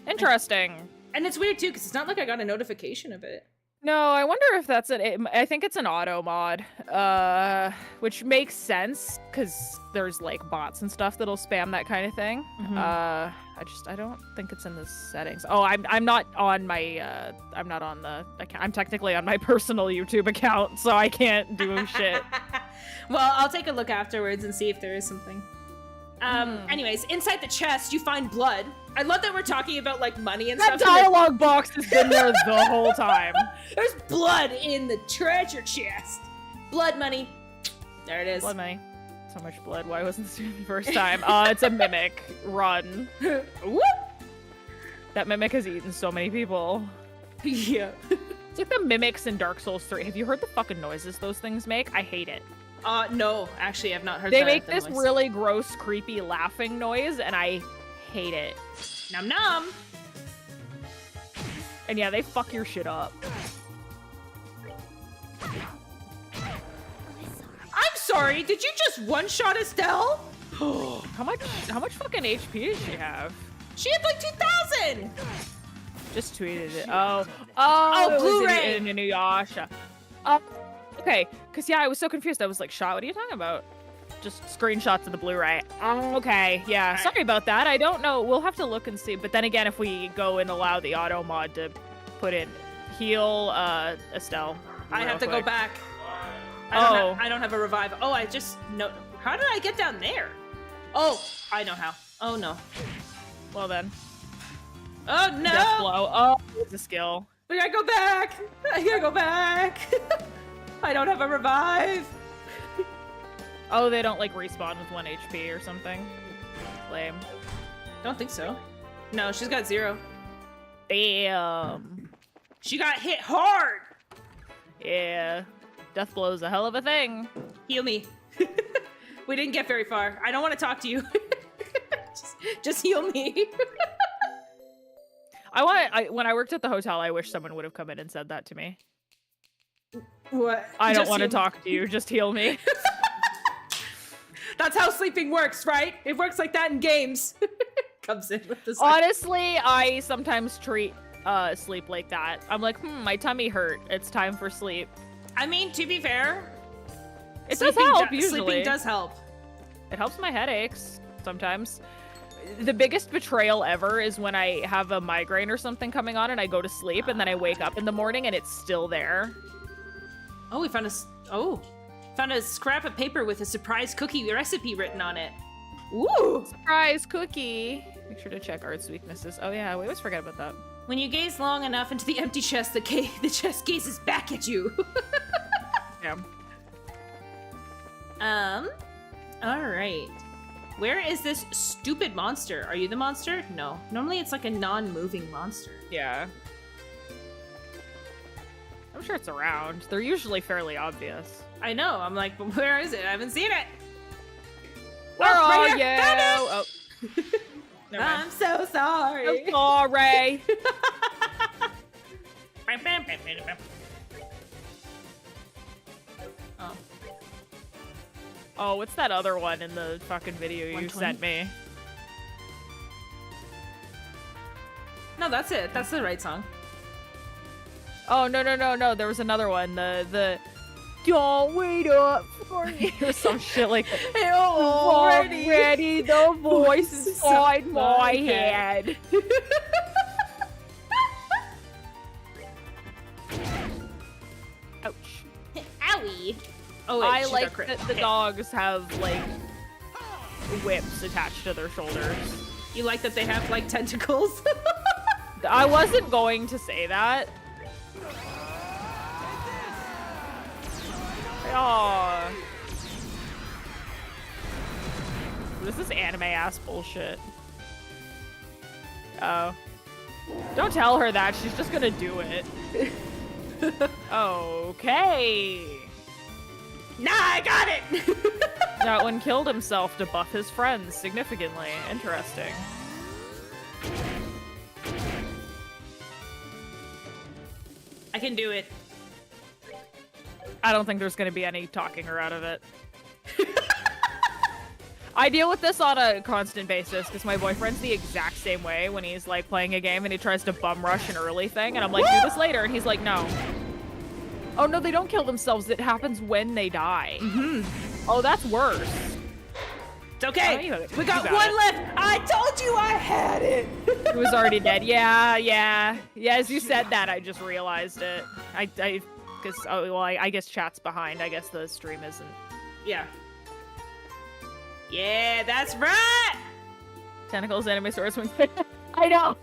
Interesting. And it's weird too, because it's not like I got a notification of it. No, I wonder if that's it. I think it's an auto mod, which makes sense because there's like bots and stuff that'll spam that kind of thing. Mm-hmm. I don't think it's in the settings. Oh, I'm not on my I'm not on the account. I'm technically on my personal YouTube account, so I can't do shit. Well, I'll take a look afterwards and see if there is something. Anyways, inside the chest you find blood. I love that we're talking about like money and stuff. That dialogue box has been there the whole time. There's blood in the treasure chest. Blood money. There it is. Blood money. So much blood. Why wasn't this the first time? It's a mimic. Run. Whoop! That mimic has eaten so many people. Yeah. It's like the mimics in Dark Souls 3. Have you heard the fucking noises those things make? I hate it. No, actually I've not heard They make this really gross, creepy laughing noise, and I hate it. Nom nom! And yeah, they fuck your shit up. I'm sorry, did you just one-shot Estelle? How much fucking HP does she have? She had like 2,000! Just tweeted it. Oh, Blu-ray! In Inuyasha. Okay, because yeah, I was so confused. I was like, "Shot? What are you talking about?" Just screenshots of the Blu-ray. Okay, yeah. Right. Sorry about that. I don't know. We'll have to look and see. But then again, if we go and allow the auto mod to put in heal Estelle, I have to go back. I don't have a revive. Oh, I just no. How did I get down there? Oh, I know how. Oh no. Well then. Oh no. Death blow. Oh, it's a skill. We gotta go back. I gotta go back. I don't have a revive. Oh, they don't like respawn with 1 HP or something? Lame. Don't think so. No, she's got 0. Damn. She got hit hard. Yeah. Death blow is a hell of a thing. Heal me. We didn't get very far. I don't want to talk to you. just heal me. When I worked at the hotel, I wish someone would have come in and said that to me. What? I don't want to talk to you. Just heal me. That's how sleeping works, right? It works like that in games. Comes in with this. Honestly, I sometimes treat sleep like that. I'm like, my tummy hurt. It's time for sleep. I mean, to be fair, it does help usually. Sleeping does help. It helps my headaches sometimes. The biggest betrayal ever is when I have a migraine or something coming on and I go to sleep and then I wake up in the morning and it's still there. Oh, we found a scrap of paper with a surprise cookie recipe written on it. Ooh! Surprise cookie. Make sure to check art's weaknesses. Oh yeah, we always forget about that. When you gaze long enough into the empty chest, the chest gazes back at you. Yeah. All right. Where is this stupid monster? Are you the monster? No. Normally it's like a non-moving monster. Yeah. I'm sure it's around. They're usually fairly obvious. I know. I'm like, but where is it? I haven't seen it. Where are right you? Oh. Never mind. I'm so sorry. I'm sorry. Oh. Oh, what's that other one in the fucking video you sent me? No, that's it. That's the right song. Oh, no. There was another one. The don't wait up for me. Or some shit like that. Already the voice inside my head. Ouch. Owie. Oh, wait, I like that the dogs have, like, whips attached to their shoulders. You like that they have, like, tentacles? I wasn't going to say that. Oh. This is anime-ass bullshit. Oh. Don't tell her that. She's just gonna do it. Okay. Nah, I got it! That one killed himself to buff his friends significantly. Interesting. I can do it. I don't think there's going to be any talking her out of it. I deal with this on a constant basis because my boyfriend's the exact same way when he's like playing a game and he tries to bum rush an early thing and I'm like, do this later, and he's like, no. Oh no, they don't kill themselves. It happens when they die. Oh, that's worse. It's okay. Oh, we got one left. I told you I had it. He was already dead. Yeah. As you said that, I just realized it. Because I guess chat's behind. I guess the stream isn't. Yeah. Yeah, that's right. Tentacles, anime swordsman. I know.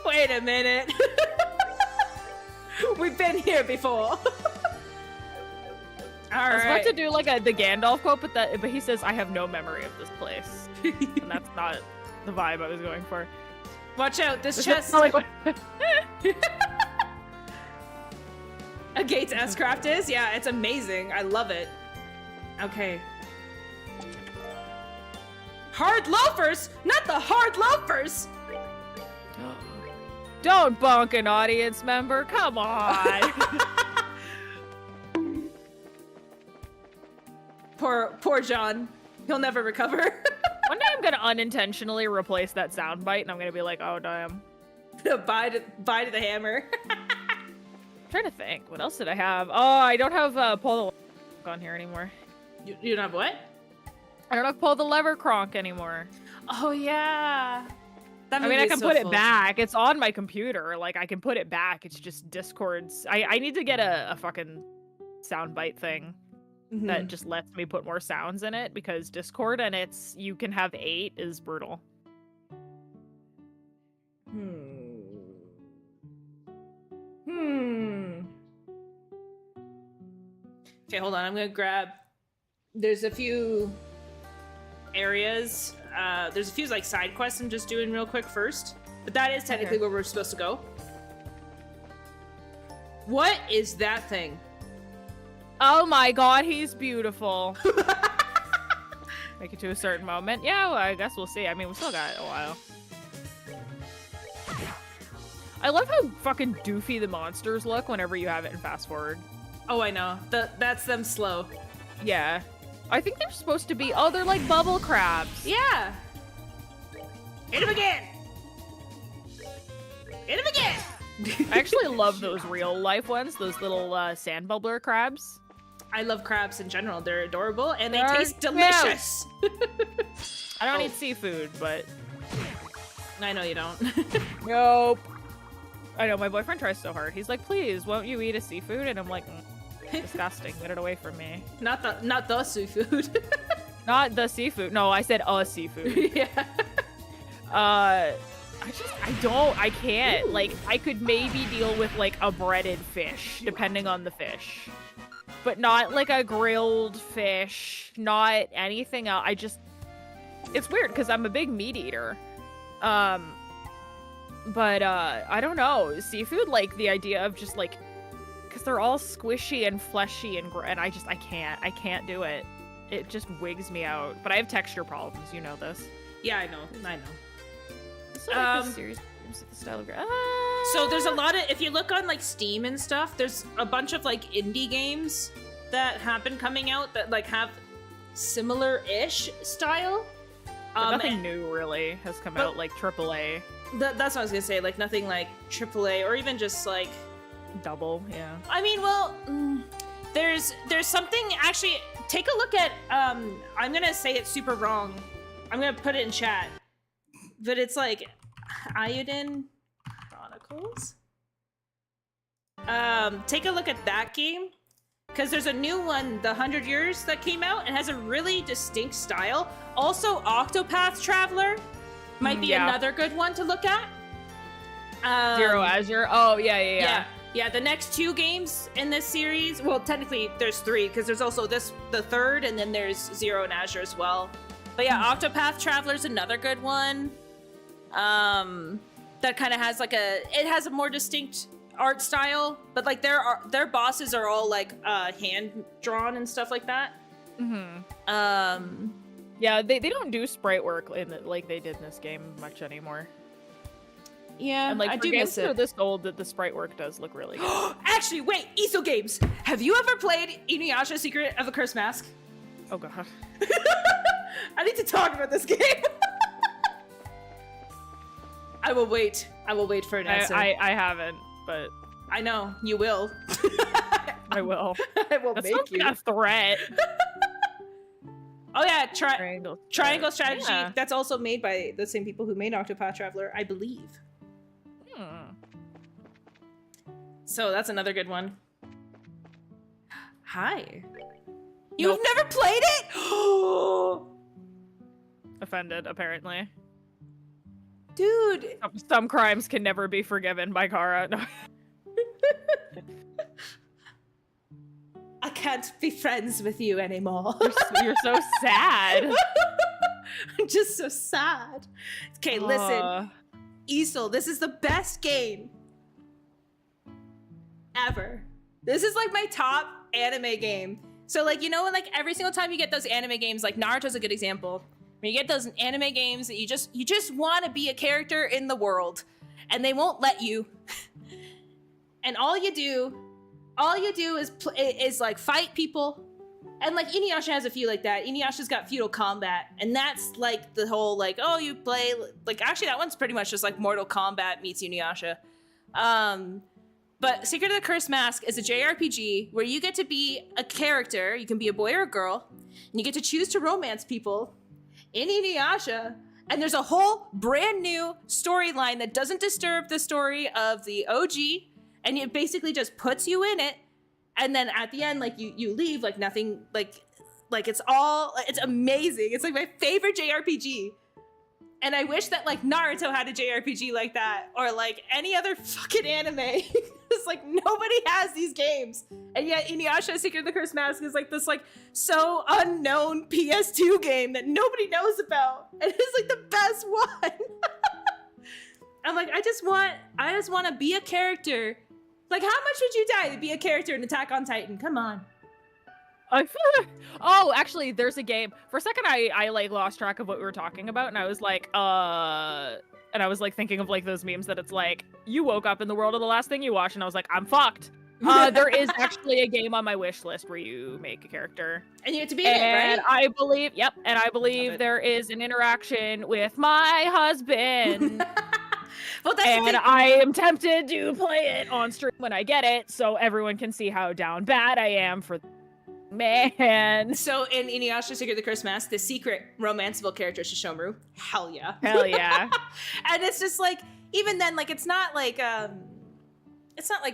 Wait a minute. We've been here before. I was about to do like the Gandalf quote, but he says, I have no memory of this place. And that's not the vibe I was going for. Watch out, this chest. A Gates S-Craft is? Yeah, it's amazing. I love it. Okay. Hard loafers? Not the hard loafers! Don't bonk an audience member. Come on. Poor John. He'll never recover. One day I'm gonna unintentionally replace that soundbite and I'm gonna be like, oh damn. Bye to the hammer. I'm trying to think. What else did I have? Oh, I don't have pull the on here anymore. You don't have what? I don't have pull the lever cronk anymore. Oh yeah. I mean, I can put it back. It's on my computer. Like, I can put it back. It's just Discord's. I need to get a fucking soundbite thing that just lets me put more sounds in it, because Discord and you can have 8 is brutal. Okay, hold on. I'm gonna grab. There's a few areas. There's a few like side quests I'm just doing real quick first, but that is technically where we're supposed to go. What is that thing? Oh my god, he's beautiful. Make it to a certain moment. Yeah, well, I guess we'll see. I mean, we still got a while. I love how fucking doofy the monsters look whenever you have it in fast forward. Oh, I know. That's them slow. Yeah. I think they're supposed to be... Oh, they're like bubble crabs. Yeah. Hit him again. Hit him again. I actually love those real life ones, those little sand bubbler crabs. I love crabs in general. They're adorable and they taste delicious. I don't eat seafood, but... I know you don't. Nope. I know, my boyfriend tries so hard. He's like, please, won't you eat a seafood? And I'm like, disgusting. Get it away from me. Not the seafood. Not the seafood. No, I said a seafood. Yeah. I can't. Like, I could maybe deal with, like, a breaded fish, depending on the fish. But not, like, a grilled fish. Not anything else. It's weird, because I'm a big meat eater. But, I don't know. Seafood, like, the idea of just, like... Because they're all squishy and fleshy and I can't do it. It just wigs me out. But I have texture problems, you know this. Yeah, I know. So, like, this series the style of... So there's a lot of... If you look on, like, Steam and stuff, there's a bunch of, like, indie games that have been coming out that, like, have similar-ish style. But nothing new, really, has come out, like, AAA. That's what I was gonna say, like, nothing like AAA, or even just, like... Double, yeah. I mean, well, there's something... Actually, take a look at... I'm gonna say it super wrong. I'm gonna put it in chat. But it's, like, Iodine Chronicles? Take a look at that game. Because there's a new one, The 100 Years, that came out and has a really distinct style. Also, Octopath Traveler might be another good one to look at. Zero Azure. Oh, yeah. Yeah, the next 2 games in this series, well, technically there's 3, because there's also the third, and then there's Zero and Azure as well. But yeah, Octopath Traveler's another good one. That kind of has like it has a more distinct art style, but like their bosses are all like hand drawn and stuff like that. Yeah, they don't do sprite work like they did in this game much anymore. Yeah, and like I for do games miss that are it. this old, that the sprite work does look really good. Actually, wait, ESO games. Have you ever played Inuyasha: Secret of the Cursed Mask? Oh god. I need to talk about this game. I will wait for an answer. I haven't, but I know you will. I will. I will That make sounds you. like a threat. Oh yeah, Triangle Strategy. Yeah. That's also made by the same people who made Octopath Traveler, I believe. So that's another good one. Hi. You've never played it? Offended, apparently. Dude. Some crimes can never be forgiven by Kara. No. I can't be friends with you anymore. You're so sad. I'm just so sad. Okay, listen. Isol, this is the best game ever. This is like my top anime game. So like, you know, when like every single time you get those anime games, like Naruto's a good example. When you get those anime games that you just want to be a character in the world and they won't let you. And all you do is like fight people. And like Inuyasha has a few like that. Inuyasha's got feudal combat, and that's like the whole like, oh, you play like, actually that one's pretty much just like Mortal Kombat meets Inuyasha. But Secret of the Cursed Mask is a JRPG where you get to be a character. You can be a boy or a girl, and you get to choose to romance people in Inuyasha. And there's a whole brand new storyline that doesn't disturb the story of the OG, and it basically just puts you in it. And then at the end, like you leave like nothing, like it's amazing. It's like my favorite JRPG. And I wish that like Naruto had a JRPG like that, or like any other fucking anime. It's like nobody has these games. And yet Inuyasha Secret of the Cursed Mask is like this like so unknown PS2 game that nobody knows about. And it's like the best one. I'm like, I just want to be a character. Like, how much would you die to be a character in Attack on Titan? Come on. Oh, actually, there's a game. For a second, I like lost track of what we were talking about, and I was like, and I was like thinking of like those memes that it's like you woke up in the world of the last thing you watched, and I was like, I'm fucked. There is actually a game on my wish list where you make a character, and you have to be in it, right? and I believe there is an interaction with my husband. Well, that's and I am tempted to play it on stream when I get it, so everyone can see how down bad I am for man. So in Inuyasha Secret of the Cursed Mask, the secret romanceable character is Shishomaru. Hell yeah. Hell yeah. And it's just like, even then, like, it's not like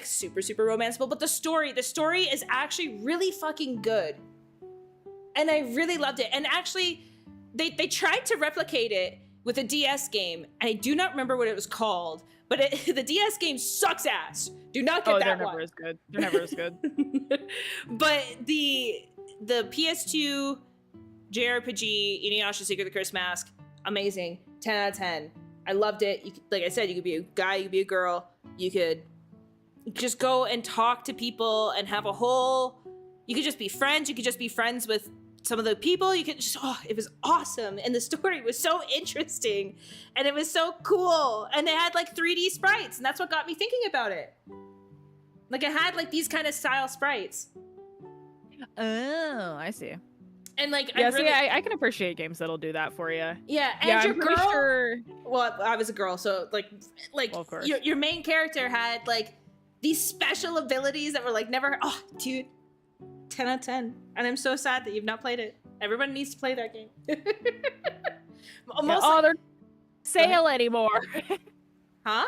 super, super romanceable, but the story is actually really fucking good. And I really loved it. And actually, they tried to replicate it with a DS game, and I do not remember what it was called, but the DS game sucks ass. Do not get that one. They're never as good. They're never as good. But the PS2 JRPG Inuyasha Secret of the Cursed Mask, amazing. 10 out of 10. I loved it. Like I said, you could be a guy, you could be a girl. You could just go and talk to people and have a whole... You could just be friends. You could just be friends with some of the people. You could just... Oh, it was awesome. And the story was so interesting. And it was so cool. And it had like 3D sprites. And that's what got me thinking about it. Like, it had like these kind of style sprites. Oh, I see. And like, yeah, I can appreciate games that'll do that for you. Yeah, and yeah, your I'm pretty girl. Sure... Well, I was a girl, so like well, of course. your main character had like these special abilities that were like never. Oh, dude, 10 out of 10. And I'm so sad that you've not played it. Everyone needs to play that game. Almost they're sale anymore. Huh?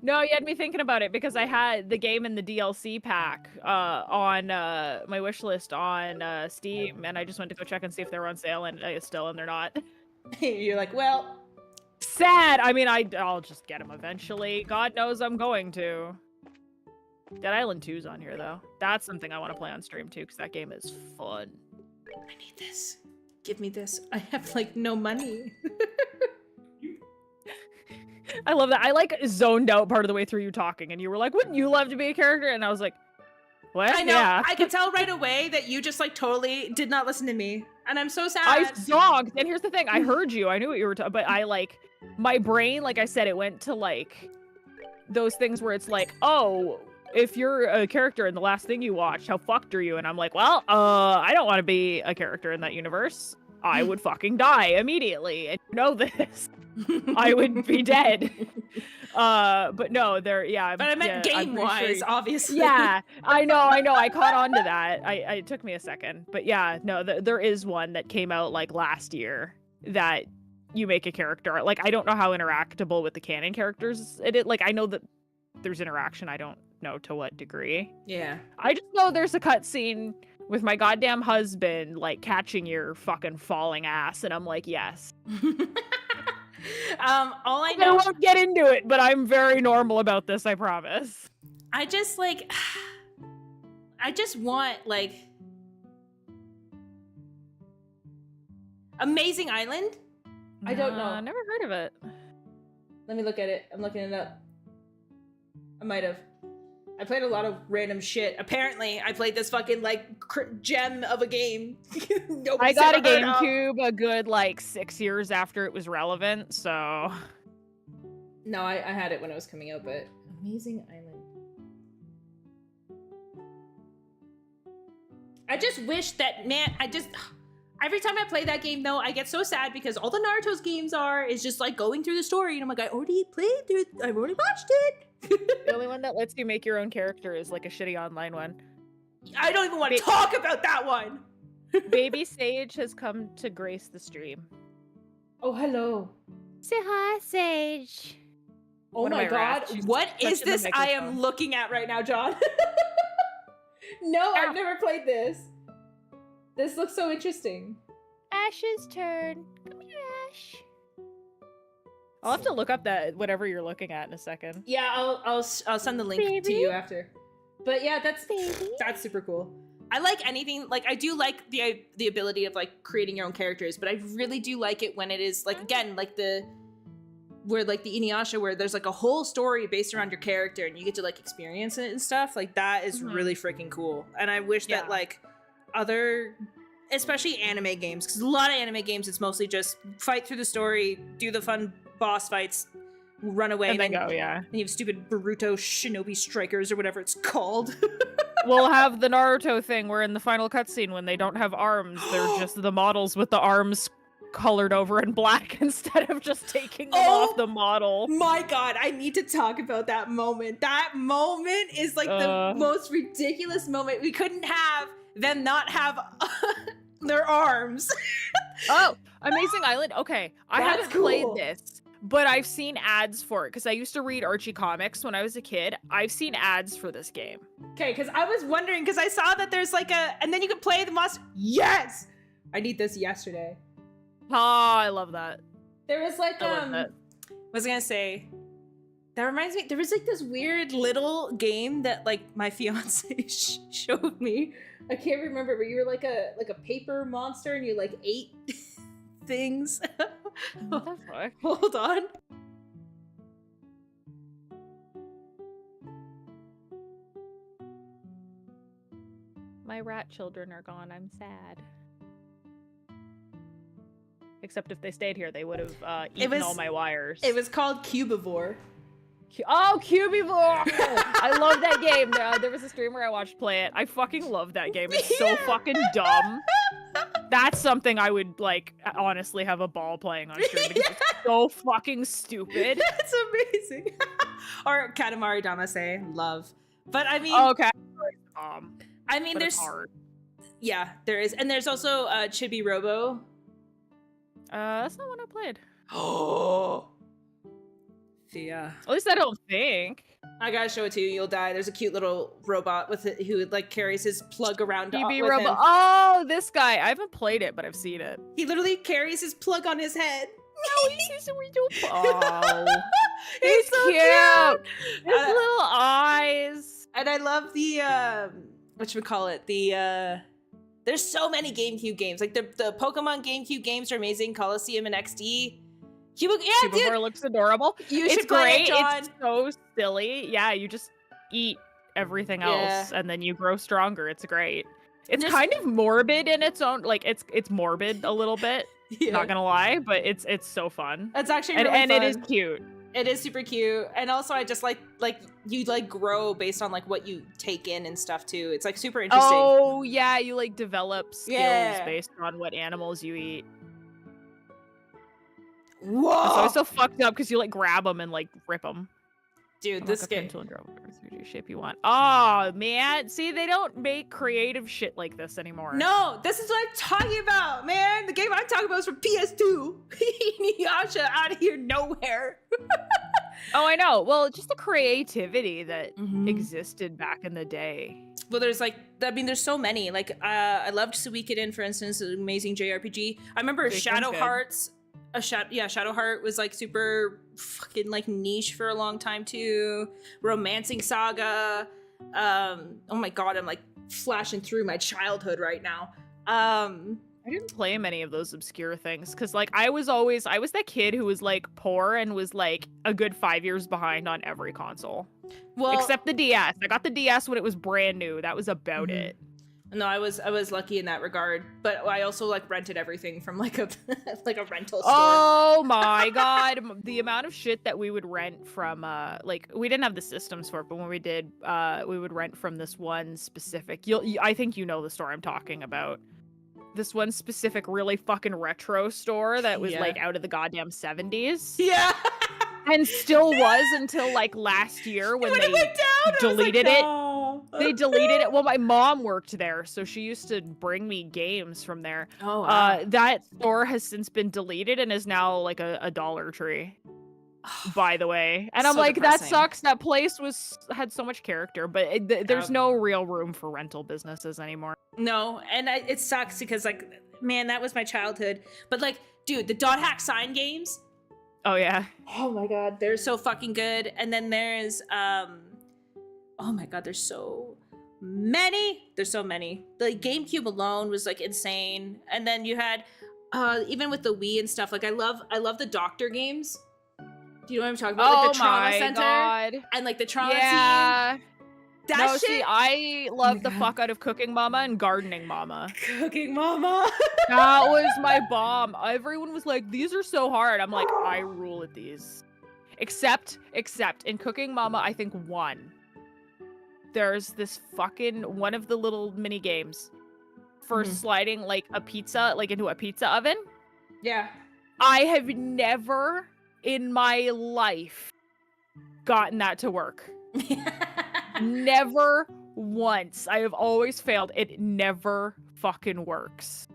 No, you had me thinking about it because I had the game in the DLC pack on my wish list on Steam, and I just went to go check and see if they were on sale, and still, and they're not. You're like, well, sad. I mean, I'll just get them eventually. God knows I'm going to. Dead Island 2's on here though. That's something I want to play on stream too, because that game is fun. I need this. Give me this. I have like no money. I love that. I like zoned out part of the way through you talking, and you were like, "Wouldn't you love to be a character?" And I was like, "What?" I know. Yeah. I could tell right away that you just like totally did not listen to me, and I'm so sad. I zonked, and here's the thing: I heard you. I knew what you were talking, but I like my brain, like I said, it went to like those things where it's like, "Oh, if you're a character in the last thing you watched, how fucked are you?" And I'm like, "Well, I don't want to be a character in that universe. I would fucking die immediately, and you know this." I would be dead. But no, yeah. But I meant game-wise, sure obviously. Yeah, I know. I caught on to that. It took me a second. But yeah, no, there is one that came out like last year that you make a character. Like, I don't know how interactable with the canon characters like, I know that there's interaction. I don't know to what degree. Yeah. I just know there's a cutscene with my goddamn husband, like, catching your fucking falling ass. And I'm like, yes. All I know, I won't get into it, but I'm very normal about this, I promise. I just want like Amazing Island. I don't know. Never heard of it. Let me look at it. I'm looking it up. I might have. I played a lot of random shit. Apparently, I played this fucking like gem of a game. I got a GameCube a good like 6 years after it was relevant, so. No, I had it when it was coming out, but Amazing Island. I just wish that, man, every time I play that game though, I get so sad because all the Naruto's games is just like going through the story, and I'm like, I've already watched it. The only one that lets you make your own character is like a shitty online one. I don't even want to talk about that one. Baby Sage has come to grace the stream. Oh, hello. Say hi, Sage. Oh my god, what is this I am looking at right now, John? No, I've never played this. This looks so interesting. Ash's turn. Come here, Ash. I'll have to look up that whatever you're looking at in a second. Yeah, I'll send the link to you after. But yeah, that's super cool. I like anything, like I do like the ability of like creating your own characters, but I really do like it when it is like, again, like the Inuyasha where there's like a whole story based around your character and you get to like experience it and stuff. Like that is really freaking cool. And I wish that like other, especially anime games, because a lot of anime games, it's mostly just fight through the story, do the fun boss fights, run away, and then go, yeah. And you have stupid Boruto Shinobi Strikers or whatever it's called. We'll have the Naruto thing where in the final cutscene, when they don't have arms, they're just the models with the arms colored over in black instead of just taking them off the model. My god, I need to talk about that moment. That moment is like the most ridiculous moment. We couldn't have them not have their arms. Oh, Amazing Island. Okay, I haven't cool. played this, but I've seen ads for it because I used to read Archie comics when I was a kid. I've seen ads for this game. Okay, because I was wondering, because I saw that there's like and then you can play the monster. Yes! I need this yesterday. Oh, I love that. There was like, I was gonna say, that reminds me, there was like this weird little game that like my fiance showed me. I can't remember, but you were like a paper monster and you like ate things. What the fuck? Hold on. My rat children are gone. I'm sad. Except if they stayed here, they would have eaten all my wires. It was called Cubivore. Oh, Cubivore! I love that game. There was a streamer I watched play it. I fucking love that game. It's so fucking dumb. That's something I would, like, honestly have a ball playing on stream because it's so fucking stupid. That's amazing. Or Katamari Damacy. Love. But I mean... Oh, okay. I mean, there's... hard. Yeah, there is. And there's also Chibi Robo. That's not one I played. Oh. Yeah. At least I don't think. I gotta show it to you. You'll die. There's a cute little robot with it who like carries his plug around. TV robot. Oh, this guy. I haven't played it, but I've seen it. He literally carries his plug on his head. Oh, he's so cute. Oh, he's so cute. His little eyes. And I love the whatchamacallit, the there's so many GameCube games. Like the Pokemon GameCube games are amazing. Coliseum and XD. Cubivore looks adorable. It's great. It, John. It's so silly. Yeah, you just eat everything else and then you grow stronger. It's great. It's kind of morbid in its own, like it's morbid a little bit. Yeah. Not gonna lie, but it's so fun. It's actually really fun. It is cute. It is super cute, and also I just like you like grow based on like what you take in and stuff too. It's like super interesting. Oh yeah, you like develop skills based on what animals you eat. Whoa! So it's so fucked up because you like grab them and like rip them. Dude, this game. Shape you want. Oh man, see they don't make creative shit like this anymore. No, this is what I'm talking about, man. The game I'm talking about is from PS2. Inuyasha out of here nowhere. Oh, I know. Well, just the creativity that existed back in the day. Well, there's like, I mean, there's so many. Like, I loved Suikoden, for instance, an amazing JRPG. I remember Shadow Hearts. Shadow Heart was like super fucking like niche for a long time too. Romancing Saga. Oh my god, I'm like flashing through my childhood right now. I didn't play many of those obscure things because like I was that kid who was like poor and was like a good 5 years behind on every console. Well, except the DS. I got the DS when it was brand new. That was about it. No, I was lucky in that regard, but I also like rented everything from like a like a rental store. Oh my god, the amount of shit that we would rent from like we didn't have the systems for it, but when we did, we would rent from this one specific. I think you know the store I'm talking about. This one specific really fucking retro store that was like out of the goddamn 70s. Yeah. And still was until like last year when they deleted it. They deleted it. Well, my mom worked there, so she used to bring me games from there. Oh, wow. That store has since been deleted and is now like a Dollar Tree, by the way. And I'm like, depressing. That sucks. That place had so much character, but there's no real room for rental businesses anymore. No, and it sucks because like, man, that was my childhood. But like, dude, the dot hack sign games. Oh yeah. Oh my god, they're so fucking good. And then there's oh my god, there's so many. There's so many. The GameCube alone was like insane. And then you had even with the Wii and stuff, like I love the doctor games. Do you know what I'm talking about? Like the Trauma Center. God. And like the Trauma team. That shit. See, I love the God. fuck out of Cooking Mama and Gardening Mama. Cooking Mama. That was my bomb. Everyone was like, these are so hard. I'm like, I rule at these. Except in Cooking Mama, I think there's this fucking one of the little mini games for sliding like a pizza like into a pizza oven. Yeah. I have never in my life gotten that to work. Never once. I have always failed. It never fucking works.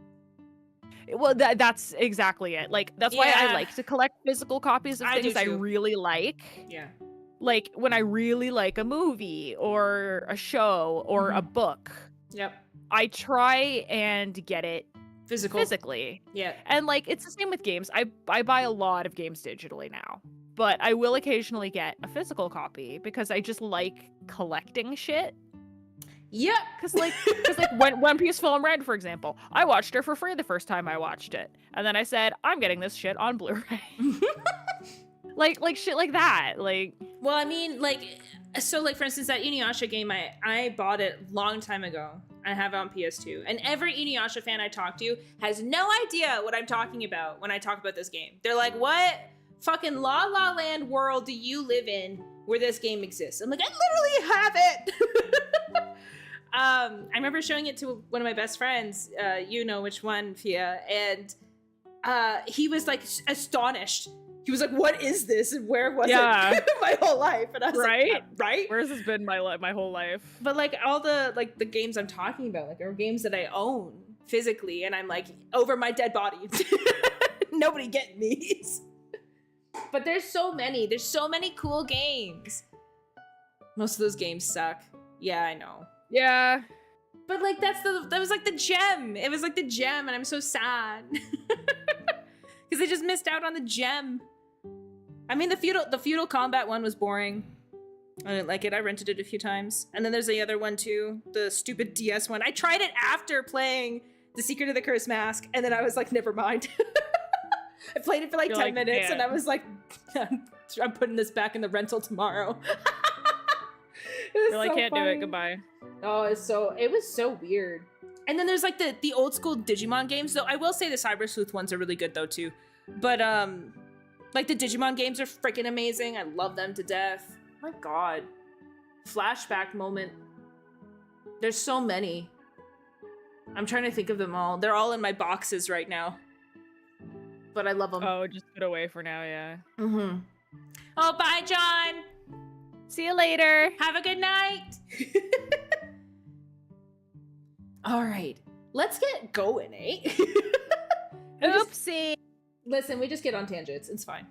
Well, that's exactly it. Like, that's why I like to collect physical copies of things I really like. Yeah. Like, when I really like a movie or a show or a book. Yep. I try and get it physically. Yeah. And, like, it's the same with games. I buy a lot of games digitally now. But I will occasionally get a physical copy because I just like collecting shit. Yep. Because when One Piece Film Red, for example, I watched it for free the first time I watched it. And then I said, I'm getting this shit on Blu-ray. like shit like that. Like, well, I mean, like, so like for instance, that Inuyasha game, I bought it long time ago. I have it on PS2. And every Inuyasha fan I talk to has no idea what I'm talking about when I talk about this game. They're like, what fucking La La Land world do you live in where this game exists? I'm like, I literally have it. I remember showing it to one of my best friends, you know which one, Fia, and he was like astonished. He was like, what is this and where was it my whole life? And I was like, right? Where's this been my whole life? But like all the games I'm talking about, like, are games that I own physically, and I'm like, over my dead body. Nobody getting these. But there's so many cool games. Most of those games suck. Yeah, I know. Yeah. But like that was like the gem. It was like the gem, and I'm so sad. Because I just missed out on the gem. I mean, the feudal combat one was boring. I didn't like it. I rented it a few times. And then there's the other one too, the stupid DS one. I tried it after playing The Secret of the Cursed Mask, and then I was like, never mind. I played it for like 10 minutes, and I was like, I'm putting this back in the rental tomorrow. You're like, can't do it. Goodbye. Oh, it was so weird. And then there's like the old school Digimon games, though. I will say the Cyber Sleuth ones are really good though too. But like the Digimon games are freaking amazing. I love them to death. My God. Flashback moment. There's so many. I'm trying to think of them all. They're all in my boxes right now. But I love them. Oh, just put away for now, yeah. Mm-hmm. Oh, bye, John. See you later. Have a good night. All right. Let's get going, eh? Oopsie. Listen, we just get on tangents. It's fine.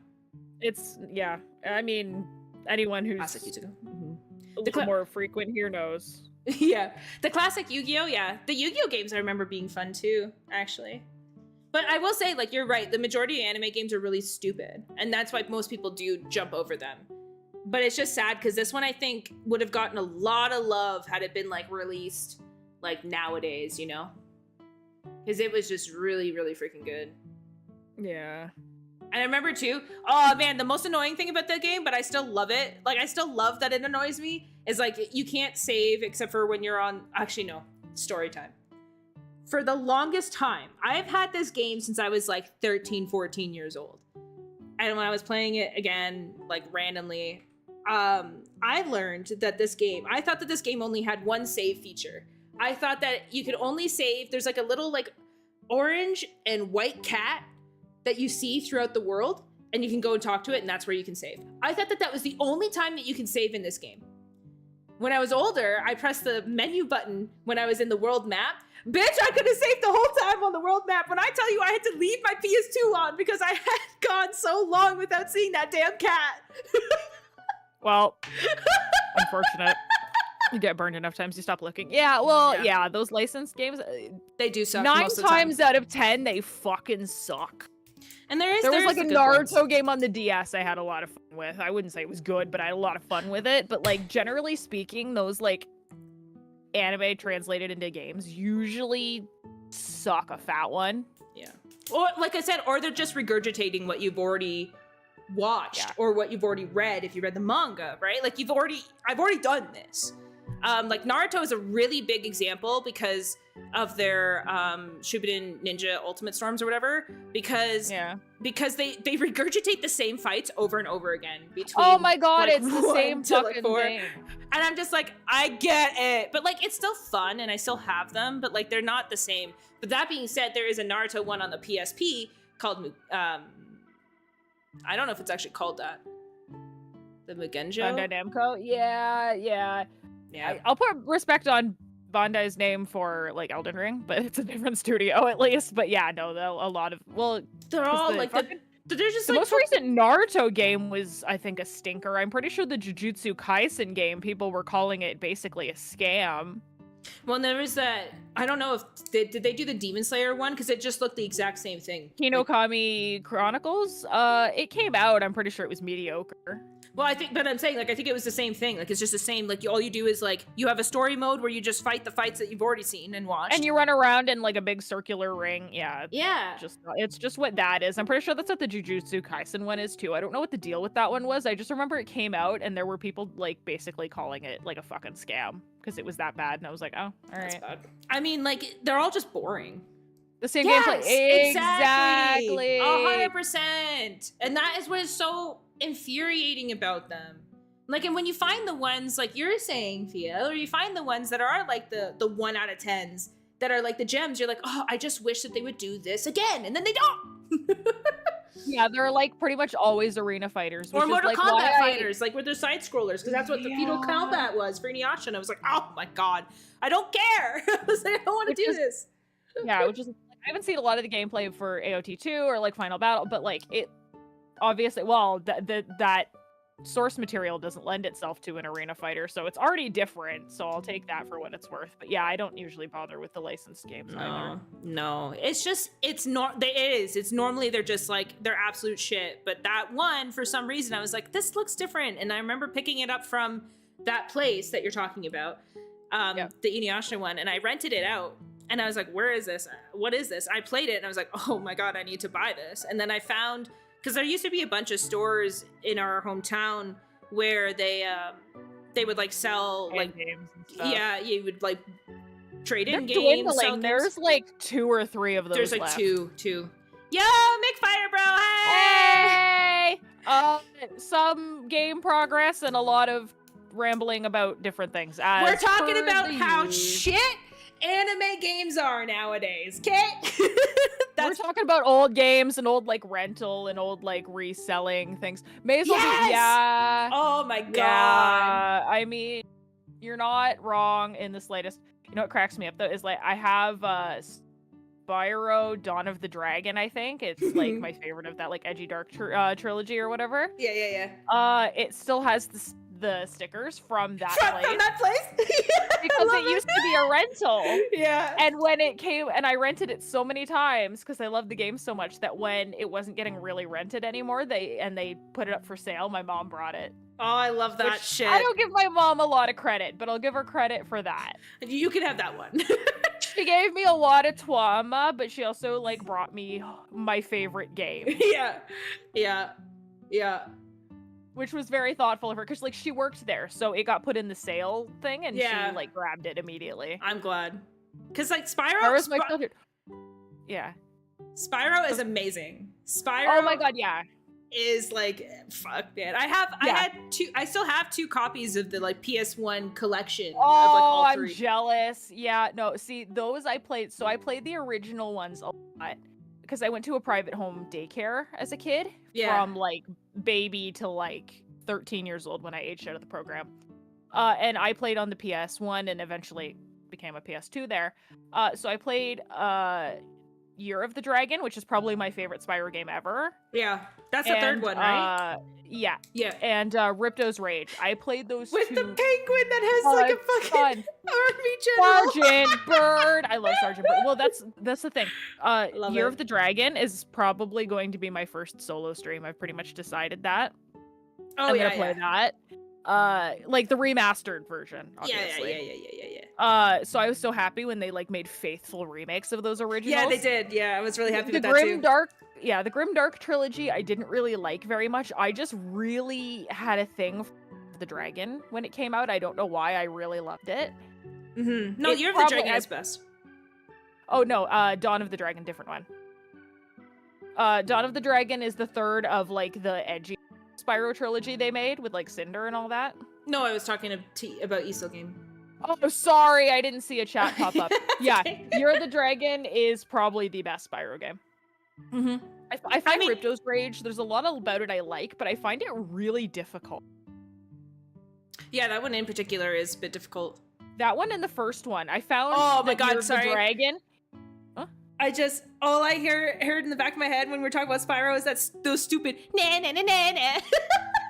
Yeah. I mean, anyone who's classic a little more frequent here knows. Yeah. The classic Yu-Gi-Oh! Yeah. The Yu-Gi-Oh! Games I remember being fun too, actually. But I will say, like, you're right. The majority of anime games are really stupid. And that's why most people do jump over them. But it's just sad because this one, I think, would have gotten a lot of love had it been, like, released, like, nowadays, you know? Because it was just really, really freaking good. Yeah. And I remember, too, oh, man, the most annoying thing about that game, but I still love it. Like, I still love that it annoys me, is, like, you can't save except for when you're on... Actually, no. Story time. For the longest time, I've had this game since I was like 13, 14 years old. And when I was playing it again, like randomly, I learned that I thought that this game only had one save feature. I thought that you could only save, there's like a little like orange and white cat that you see throughout the world, and you can go and talk to it, and that's where you can save. I thought that that was the only time that you can save in this game. When I was older, I pressed the menu button when I was in the world map. Bitch, I could have saved the whole time on the world map. When I tell you I had to leave my PS2 on because I had gone so long without seeing that damn cat. Well, unfortunate. You get burned enough times, you stop looking. Yeah, well, yeah those licensed games, they do suck. 9 times out of 10, they fucking suck. And there was like a Naruto game on the DS I had a lot of fun with. I wouldn't say it was good, but I had a lot of fun with it. But like generally speaking, those like anime translated into games usually suck a fat one. Yeah. Or like I said, or they're just regurgitating what you've already watched or what you've already read if you read the manga, right? Like I've already done this. Like Naruto is a really big example because of their Shippuden Ninja Ultimate Storms or whatever, because they regurgitate the same fights over and over again between. Oh my god, like, it's the same fucking thing. And I'm just like, I get it, but like it's still fun and I still have them, but like they're not the same. But that being said, there is a Naruto one on the PSP called I don't know if it's actually called that. The Mugenjo? Bandai Namco? Yeah. Yeah. I'll put respect on Bandai's name for like Elden Ring, but it's a different studio at least. But yeah, no, a lot of they're all like they're just the like most recent Naruto game was, I think, a stinker. I'm pretty sure the Jujutsu Kaisen game, people were calling it basically a scam. Well, there was that. I don't know if did they do the Demon Slayer one, because it just looked the exact same thing. Hinokami Chronicles. It came out. I'm pretty sure it was mediocre. Well, I think it was the same thing. Like, it's just the same. Like, all you do is, like, you have a story mode where you just fight the fights that you've already seen and watched. And you run around in, like, a big circular ring. Yeah. Yeah. It's just what that is. I'm pretty sure that's what the Jujutsu Kaisen one is, too. I don't know what the deal with that one was. I just remember it came out, and there were people, like, basically calling it, like, a fucking scam. Because it was that bad. And I was like, oh, all right. That's bad. I mean, like, they're all just boring. The same gameplay. Exactly. 100%. And that is what is so infuriating about them. Like, and when you find the ones like you're saying, Fia, or you find the ones that are like the 1 out of 10s that are like the gems, you're like, oh, I just wish that they would do this again, and then they don't. Yeah, they're like pretty much always arena fighters, or Mortal Kombat fighters, like with their side scrollers, because that's what the feudal combat was for Inuyasha. And I was like, oh my god, I don't care. I was like, I don't want to do this. Yeah, which is like, I haven't seen a lot of the gameplay for AOT2 or like Final Battle, but like it obviously, well, that source material doesn't lend itself to an arena fighter, so it's already different, so I'll take that for what it's worth. But yeah, I don't usually bother with the licensed games either. No, it's normally they're just like, they're absolute shit, but that one, for some reason, I was like, this looks different, and I remember picking it up from that place that you're talking about, the Inuyasha one, and I rented it out, and I was like, where is this? What is this? I played it, and I was like, oh my god, I need to buy this. And then I found, because there used to be a bunch of stores in our hometown where they would like sell like games and stuff. Yeah, you would like trade in games. There's like 2 or 3 of those. There's like left. two. Yo, McFire bro, hey! Some game progress and a lot of rambling about different things. We're talking about how shit anime games are nowadays, okay? We're talking about old games and old like rental and old like reselling things. May as well be, yeah. Oh my god. Yeah, I mean, you're not wrong in the slightest. You know what cracks me up though is like I have Spyro Dawn of the Dragon, I think. It's like my favorite of that like edgy dark trilogy or whatever. Yeah. It still has the stickers from that place. From that place? Because it used to be a rental. Yeah. And when it came, and I rented it so many times because I loved the game so much that when it wasn't getting really rented anymore, they put it up for sale. My mom brought it. Oh, I love that shit. I don't give my mom a lot of credit, but I'll give her credit for that. You can have that one. She gave me a lot of trauma, but she also like brought me my favorite game. Yeah. Which was very thoughtful of her, because like she worked there, so it got put in the sale thing, and she like grabbed it immediately. I'm glad, because like Spyro's my childhood. Yeah, Spyro is amazing. Spyro. Oh my god, yeah. Is like, fuck, man. I still have 2 copies of the like PS1 collection. Oh, of, like, all 3. I'm jealous. Yeah, no, see, those I played. So I played the original ones a lot because I went to a private home daycare as a kid. From like baby to like 13 years old when I aged out of the program. And I played on the PS1 and eventually became a PS2 there. So I played Year of the Dragon, which is probably my favorite Spyro game ever. Yeah, that's the 3rd one, right? Yeah. And Ripto's Rage. I played those with 2 the penguin that has like a fucking army general. Sergeant Bird. I love Sergeant Bird. Well, that's the thing. Year of the Dragon is probably going to be my first solo stream. I've pretty much decided that. I'm gonna play that. Like the remastered version, obviously. Yeah. So I was so happy when they like made faithful remakes of those originals. Yeah, they did. Yeah, I was really happy with that too. The Grim Dark trilogy I didn't really like very much. I just really had a thing for of the Dragon when it came out. I don't know why. I really loved it. No, Year of the Dragon is best. Oh, no. Dawn of the Dragon, different one. Dawn of the Dragon is the third of, like, the edgy Spyro trilogy they made with, like, Cinder and all that. No, I was talking about Easel Game. Oh, sorry. I didn't see a chat pop up. Yeah, Year of the Dragon is probably the best Spyro game. I find Ripto's Rage, there's a lot about it I like, but I find it really difficult. Yeah, that one in particular is a bit difficult. That one and the first one. I found oh my god, Year of sorry. the Dragon. All I heard in the back of my head when we're talking about Spyro is that those stupid na na na na na.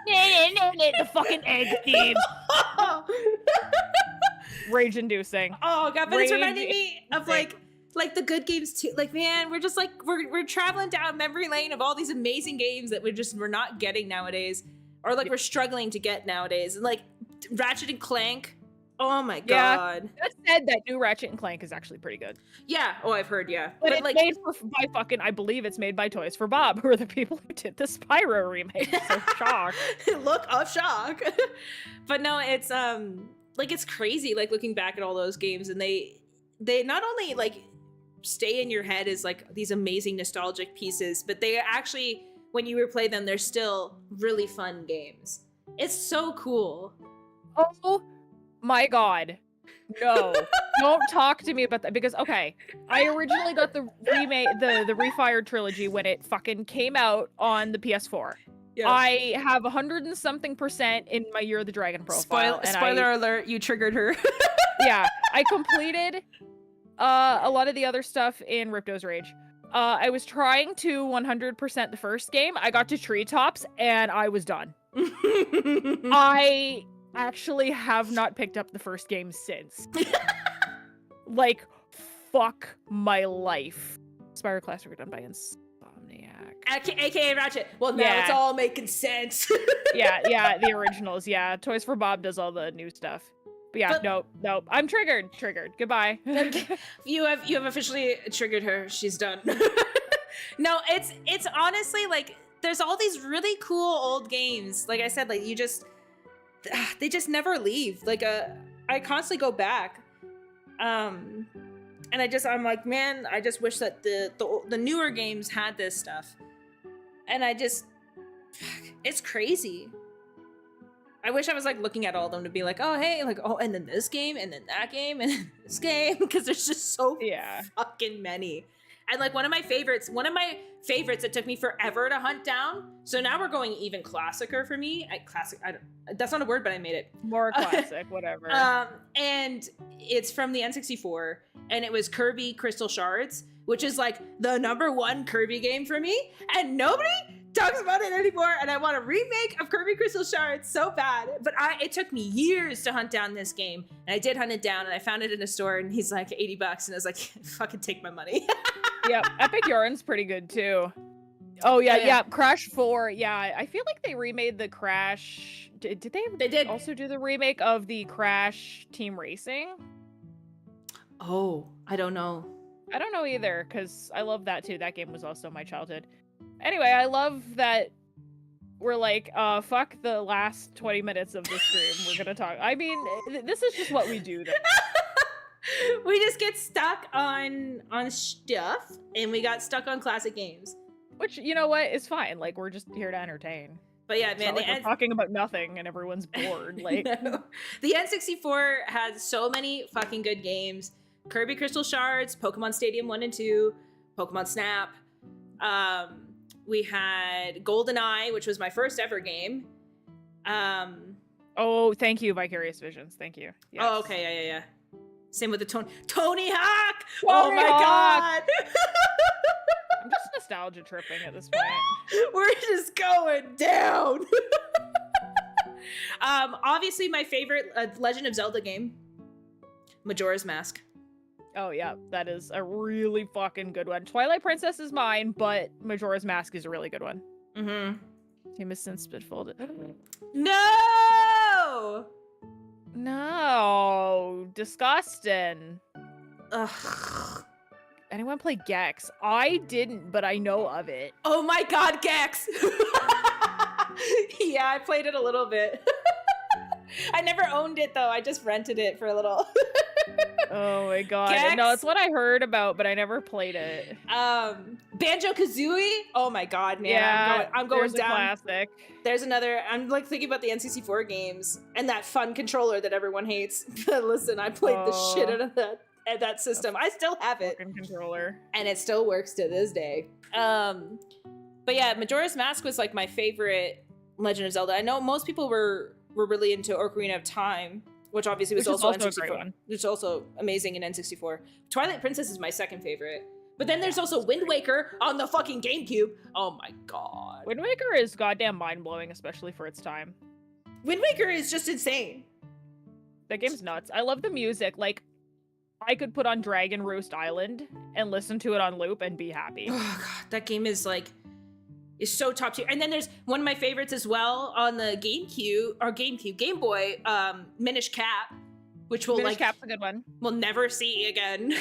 The fucking egg theme. Rage-inducing. Oh god, but it's reminding me of like the good games too. Like, man, we're just like we're traveling down memory lane of all these amazing games that we're not getting nowadays, or like we're struggling to get nowadays. And like Ratchet and Clank. Oh my god. That said, that new Ratchet and Clank is actually pretty good. Yeah. Oh, I've heard. Yeah. But it's made by fucking. I believe it's made by Toys for Bob, who are the people who did the Spyro remake. So shock. Look of shock. But no, it's like it's crazy. Like looking back at all those games, and they not only like stay in your head as like these amazing nostalgic pieces, but they actually, when you replay them, they're still really fun games. It's so cool. Oh my god. No. Don't talk to me about that, because okay, I originally got the remake, the refired trilogy when it fucking came out on the PS4. Yeah. I have 100 and something% in my Year of the Dragon profile. Spoiler alert, you triggered her. Yeah, I completed a lot of the other stuff in Ripto's Rage. I was trying to 100% the first game. I got to Treetops and I was done. I actually have not picked up the first game since. Like, fuck my life. Spyro Classic were done by Insomniac. AKA Ratchet. Well, now it's all making sense. yeah, the originals. Yeah, Toys for Bob does all the new stuff. But yeah, nope. I'm triggered. Goodbye. You have officially triggered her. She's done. No, it's honestly like there's all these really cool old games. Like I said, like they just never leave. Like I constantly go back. And I'm like, man, I just wish that the newer games had this stuff. And it's crazy. I wish I was like looking at all of them to be like, oh, hey, like, oh, and then this game, and then that game, and then this game, because there's just so fucking many. And like one of my favorites that took me forever to hunt down. So now we're going even classicer for me. That's not a word, but I made it. More classic, whatever. And it's from the N64, and it was Kirby Crystal Shards, which is like the #1 Kirby game for me, and nobody talks about it anymore, and I want a remake of Kirby Crystal Shards so bad. But it took me years to hunt down this game, and I did hunt it down, and I found it in a store, and he's like $80, and I was like, fucking take my money. Yep, Epic Yarn's pretty good too. Oh yeah, Crash 4. Yeah, I feel like they remade the Crash. Did they? They did also do the remake of the Crash Team Racing. Oh, I don't know. I don't know either, because I love that too. That game was also my childhood. Anyway, I love that we're like, fuck the last 20 minutes of this stream. We're gonna talk. I mean, this is just what we do though. We just get stuck on stuff, and we got stuck on classic games. Which, you know what, is fine. Like, we're just here to entertain. But yeah, man, we're talking about nothing and everyone's bored. Like, no. The N64 has so many fucking good games. Kirby Crystal Shards, Pokemon Stadium 1 and 2, Pokemon Snap. We had GoldenEye, which was my first ever game. Oh, thank you, Vicarious Visions. Thank you. Yes. Oh, okay, yeah. Same with the Tony Hawk. Oh my god. I'm just nostalgia tripping at this point. We're just going down. Obviously, my favorite Legend of Zelda game, Majora's Mask. Oh yeah, that is a really fucking good one. Twilight Princess is mine, but Majora's Mask is a really good one. Mm-hmm. Team has since been folded. No! Disgusting. Ugh. Anyone play Gex? I didn't, but I know of it. Oh my god, Gex! Yeah, I played it a little bit. I never owned it though. I just rented it for a little. Oh my god. Gex? No, it's what I heard about, but I never played it. Banjo-Kazooie? Oh my god, man. Yeah, I'm going there's a down. classic. There's another. I'm like thinking about the N64 games and that fun controller that everyone hates. But listen, I played the shit out of that system. I still have it. Fucking controller. And it still works to this day. But yeah, Majora's Mask was like my favorite Legend of Zelda. I know most people were really into Ocarina of Time, which obviously was also a great N64. one. Which is also amazing in N64. Twilight Princess is my second favorite. But then there's also Wind Waker on the fucking GameCube. Oh my god. Wind Waker is goddamn mind-blowing, especially for its time. Wind Waker is just insane. That game's nuts. I love the music. Like, I could put on Dragon Roost Island and listen to it on loop and be happy. Oh god, that game is like so top tier. And then there's one of my favorites as well on the Game Boy, Minish Cap, which Minish Cap's a good one. We'll never see again.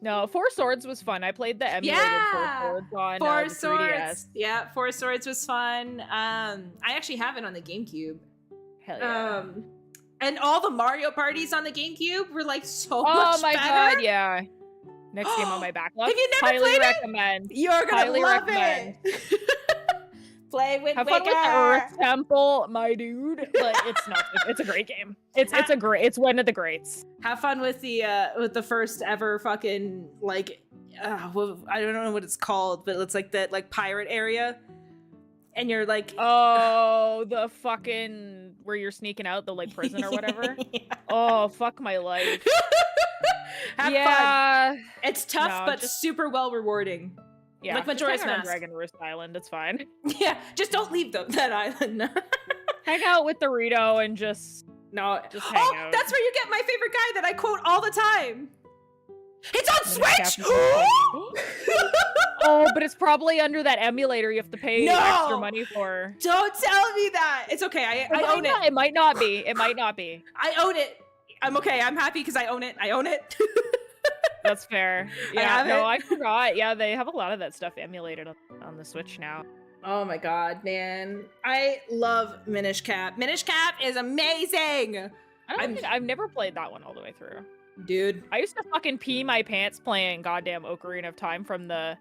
No, Four Swords was fun. I played the emulated Four Swords on Four the Swords. 3DS. Yeah, Four Swords was fun. I actually have it on the GameCube. Hell yeah. And all the Mario parties on the GameCube were like so much better. Oh my god, yeah. Next game on my backlog. Have you never Highly played recommend. it? You're gonna Highly love recommend. it. Play with Have fun with the Earth Temple, my dude. Like, it's not. It's a great game. It's one of the greats. Have fun with the first ever fucking like I don't know what it's called, but it's like that like pirate area, and you're like the fucking where you're sneaking out the like prison or whatever. Yeah. Oh fuck my life. Have fun. It's tough, but super well rewarding. Yeah, like Majora's Mask. Dragon Roost Island, it's fine. Yeah, just don't leave that island. Hang out with Dorito and just hang out. That's where you get my favorite guy that I quote all the time. It's on Switch! Oh, but it's probably under that emulator you have to pay extra money for. Don't tell me that. It's okay. I own it. It might not be. It might not be. I own it. I'm okay. I'm happy because I own it. I own it. That's fair. Yeah, I forgot. Yeah, they have a lot of that stuff emulated on the Switch now. Oh my god, man. I love Minish Cap. Minish Cap is amazing! I've never played that one all the way through. Dude. I used to fucking pee my pants playing goddamn Ocarina of Time from the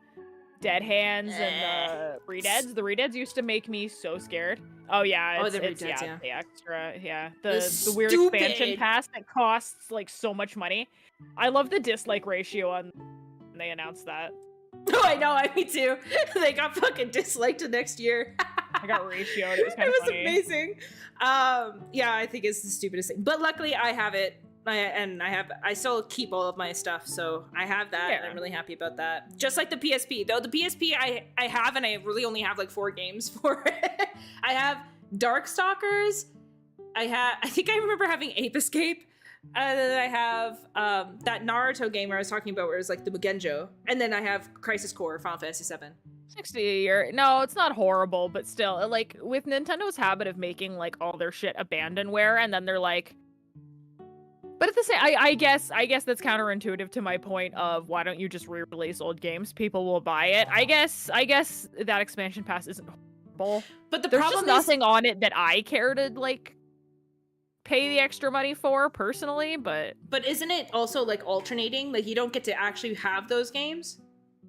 Dead Hands and the Redeads. The Redeads used to make me so scared. Oh yeah, the extra, the weird expansion pass that costs like so much money. I love the dislike ratio on when they announced that. Oh, I know, me too. They got fucking disliked the next year. I got ratioed. It was kind of funny. It was amazing. Yeah, I think it's the stupidest thing. But luckily, I have it. I still keep all of my stuff, so I have that, and I'm really happy about that. Just like the PSP, though the PSP I have, and I really only have like 4 games for it. I have Darkstalkers. I think I remember having Ape Escape. And then I have that Naruto game where I was talking about where it was like the Mugenjo. And then I have Crisis Core, Final Fantasy 7. 60 a year. No, it's not horrible, but still, like, with Nintendo's habit of making, like, all their shit abandonware, and then they're like... But at the same... I guess that's counterintuitive to my point of why don't you just re-release old games? People will buy it. I guess that expansion pass isn't horrible. But there's just nothing on it that I care to, like... pay the extra money for personally, but isn't it also like alternating? Like you don't get to actually have those games?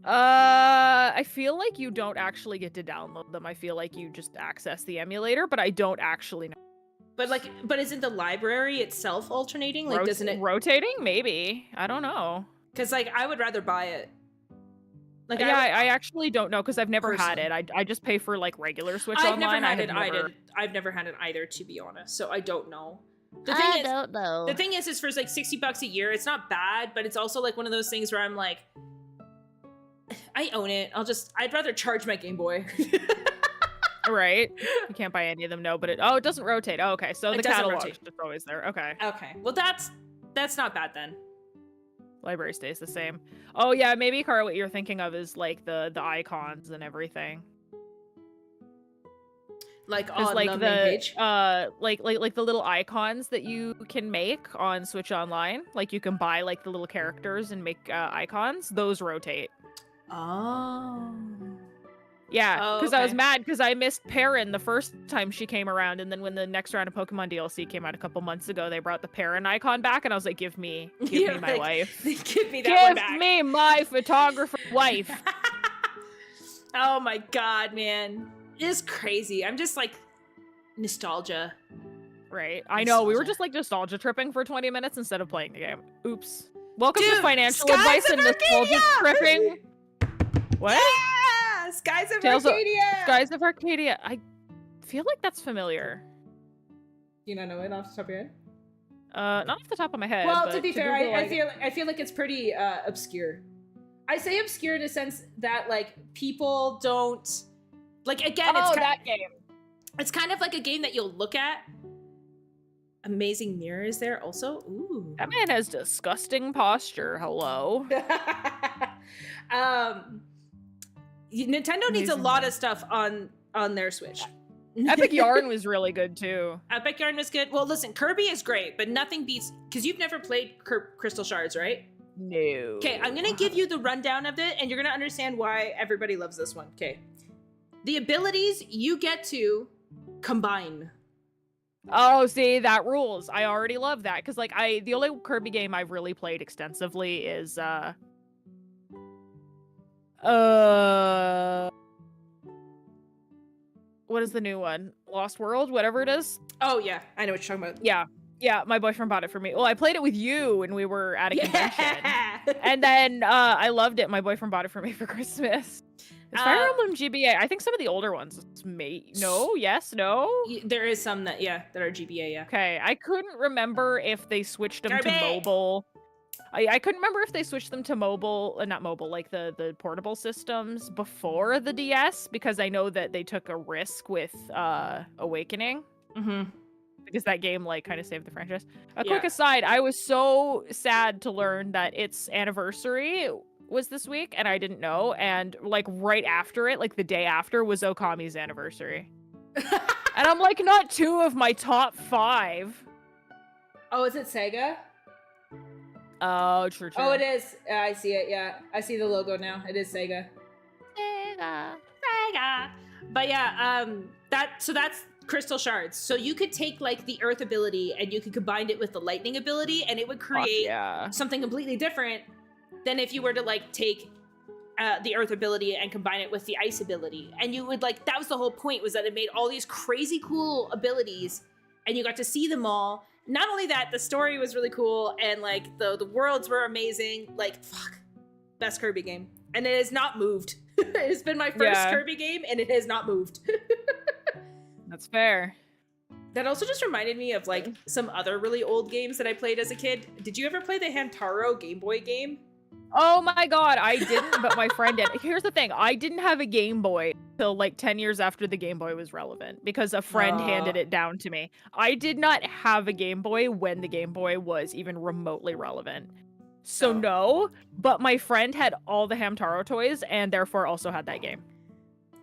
I feel like you don't actually get to download them. I feel like you just access the emulator, but I don't actually know. But isn't the library itself alternating? Like doesn't it rotating? Maybe. I don't know. Cuz like I would rather buy it. Like I actually don't know because I've never had it. I just pay for like regular Switch Online. I've never had it either, to be honest. So I don't know. I don't know. The thing is for like $60 a year, it's not bad, but it's also like one of those things where I'm like, I own it. I'd rather charge my Game Boy. Right. You can't buy any of them, no, but it doesn't rotate. Oh, okay. So the catalog's just always there. Okay. Okay. Well, that's not bad then. Library stays the same. Oh yeah, maybe Cara, what you're thinking of is like the icons and everything. Like on like the main page? like the little icons that you can make on Switch Online. Like you can buy like the little characters and make icons. Those rotate. Oh. Yeah, Oh, because I was okay. mad because I missed Perrin the first time she came around, and then when the next round of Pokemon DLC came out a couple months ago, they brought the Perrin icon back, and I was like, give me You're my like, wife. Give me that one Give back. me my photographer wife. Oh my god, man. It's crazy. I'm just like, nostalgia. Right. I know, we were Nostalgia. just like nostalgia tripping for 20 minutes instead of playing the game. Oops. Welcome Dude, to financial Skies advice of and nostalgia Arcadia! tripping. What? Yeah! Skies of Tales of- Arcadia! Skies of Arcadia. I feel like that's familiar. You don't know it off the top of your head? Not off the top of my head. Well, but to be fair, Google, I feel like it's pretty obscure. I say obscure in a sense that like people don't like. Again, that game. it's kind of like a game that you'll look at. Amazing Mirror is there also. Ooh. That man has disgusting posture. Hello. Nintendo needs a Amazing lot Mirror. of stuff on their Switch. Epic Yarn was really good too. Epic Yarn was good. Well, listen, Kirby is great, but nothing beats because you've never played Crystal Shards, right? No. Okay, I'm gonna give you the rundown of it, and you're gonna understand why everybody loves this one. Okay, the abilities you get to combine. Oh, see, that rules. I already love that because, like, the only Kirby game I've really played extensively is what is the new one? Lost World, whatever it is. Oh yeah, I know what you're talking about. Yeah, my boyfriend bought it for me. Well, I played it with you when we were at a convention, Yeah. and then I loved it. My boyfriend bought it for me for Christmas. Is Fire Emblem GBA? I think some of the older ones no, yes, no. There is some that are GBA. Yeah. Okay, I couldn't remember if they switched them Kirby! to mobile. I couldn't remember if they switched them to mobile, not mobile, like the portable systems before the DS, because I know that they took a risk with Awakening. Mm-hmm. Because that game, like, kind of saved the franchise. Quick aside, I was so sad to learn that its anniversary was this week, and I didn't know, and, like, right after it, like, the day after, was Okami's anniversary. And I'm like, not 2 of my top 5. Oh, is it Sega? Oh, true. Oh, it is. I see it. Yeah, I see the logo now. It is Sega. Sega. But yeah, that's Crystal Shards. So you could take like the Earth ability and you could combine it with the Lightning ability, and it would create something completely different than if you were to like take the Earth ability and combine it with the Ice ability. And you would like, that was the whole point, was that it made all these crazy cool abilities, and you got to see them all. Not only that, the story was really cool, and like the worlds were amazing. Like, fuck, best Kirby game, and it has not moved. It's been my first Kirby game, and it has not moved. That's fair. That also just reminded me of like some other really old games that I played as a kid. Did you ever play the Hamtaro Game Boy game? Oh my god, I didn't, but my friend did. Here's the thing, I didn't have a Game Boy till like 10 years after the Game Boy was relevant, because a friend handed it down to me. I did not have a Game Boy when the Game Boy was even remotely relevant. So no, but my friend had all the Hamtaro toys, and therefore also had that game.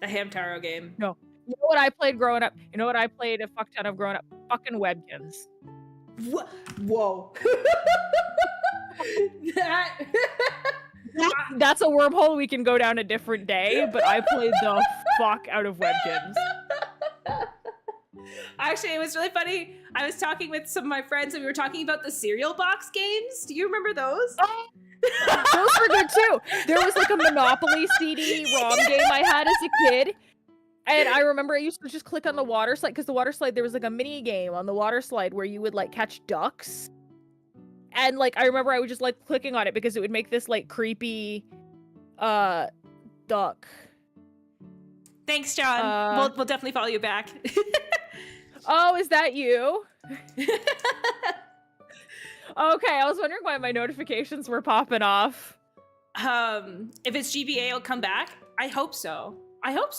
The Hamtaro game. No. You know what I played growing up? You know what I played a fuck ton of growing up? Fucking Webkins. Whoa. That's a wormhole we can go down a different day, but I played the fuck out of Webkins. Actually, it was really funny. I was talking with some of my friends, and we were talking about the cereal box games. Do you remember those? Those were good too. There was like a Monopoly CD-ROM game I had as a kid. And I remember I used to just click on the water slide, because the water slide, there was like a mini game on the water slide where you would like catch ducks. And like, I remember I was just like clicking on it because it would make this like creepy duck. Thanks, John. We'll definitely follow you back. Oh, is that you? Okay, I was wondering why my notifications were popping off. If it's GBA, it'll come back. I hope so. I hope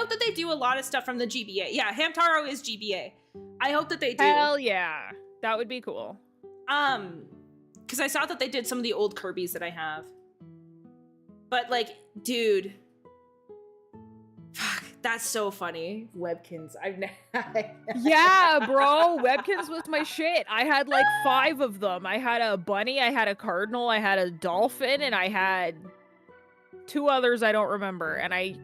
that they do a lot of stuff from the GBA. Yeah, Hamtaro is GBA. I hope that they do. Hell yeah. That would be cool. Because I saw that they did some of the old Kirby's that I have. But like, dude. Fuck, that's so funny. Webkins. Yeah, bro. Webkins was my shit. I had like 5 of them. I had a bunny, I had a cardinal, I had a dolphin, and I had 2 others I don't remember. And I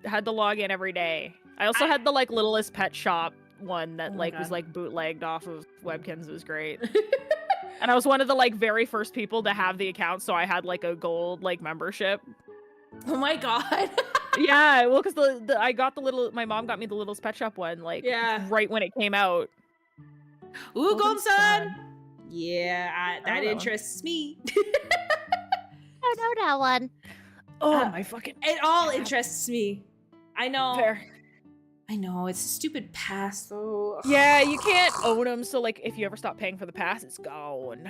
had to log in every day. I also had the like Littlest Pet Shop one that was like bootlegged off of Webkins. It was great. And I was one of the like very first people to have the account, so I had like a gold like membership. Oh my god. Yeah, well, because I got my mom got me the Littlest Pet Shop one like right when it came out. Ooh, Golden Sun. Yeah, that interests me. I know that one. Oh my fucking! It all interests me. I know. Fair. I know, it's a stupid pass though. Yeah, you can't own them, so like if you ever stop paying for the pass, it's gone.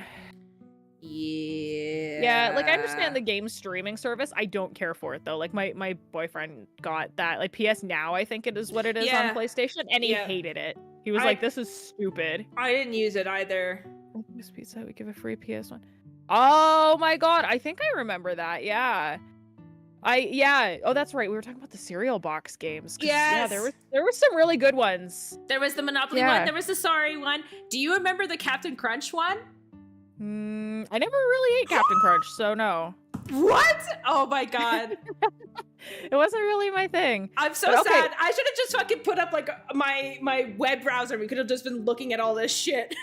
Yeah. Yeah, like I understand the game streaming service. I don't care for it though. Like my boyfriend got that, like PS Now, I think it is what it is on PlayStation, and he hated it. He was like, "This is stupid." I didn't use it either. This pizza, we give a free PS1. Oh my god, I think I remember that. Yeah. Oh, that's right. We were talking about the cereal box games. Yes. Yeah, there were some really good ones. There was the Monopoly one. There was the Sorry one. Do you remember the Captain Crunch one? I never really ate Captain Crunch, so no. What? Oh my god. It wasn't really my thing. I'm so sad. I should have just fucking put up like my web browser. We could have just been looking at all this shit.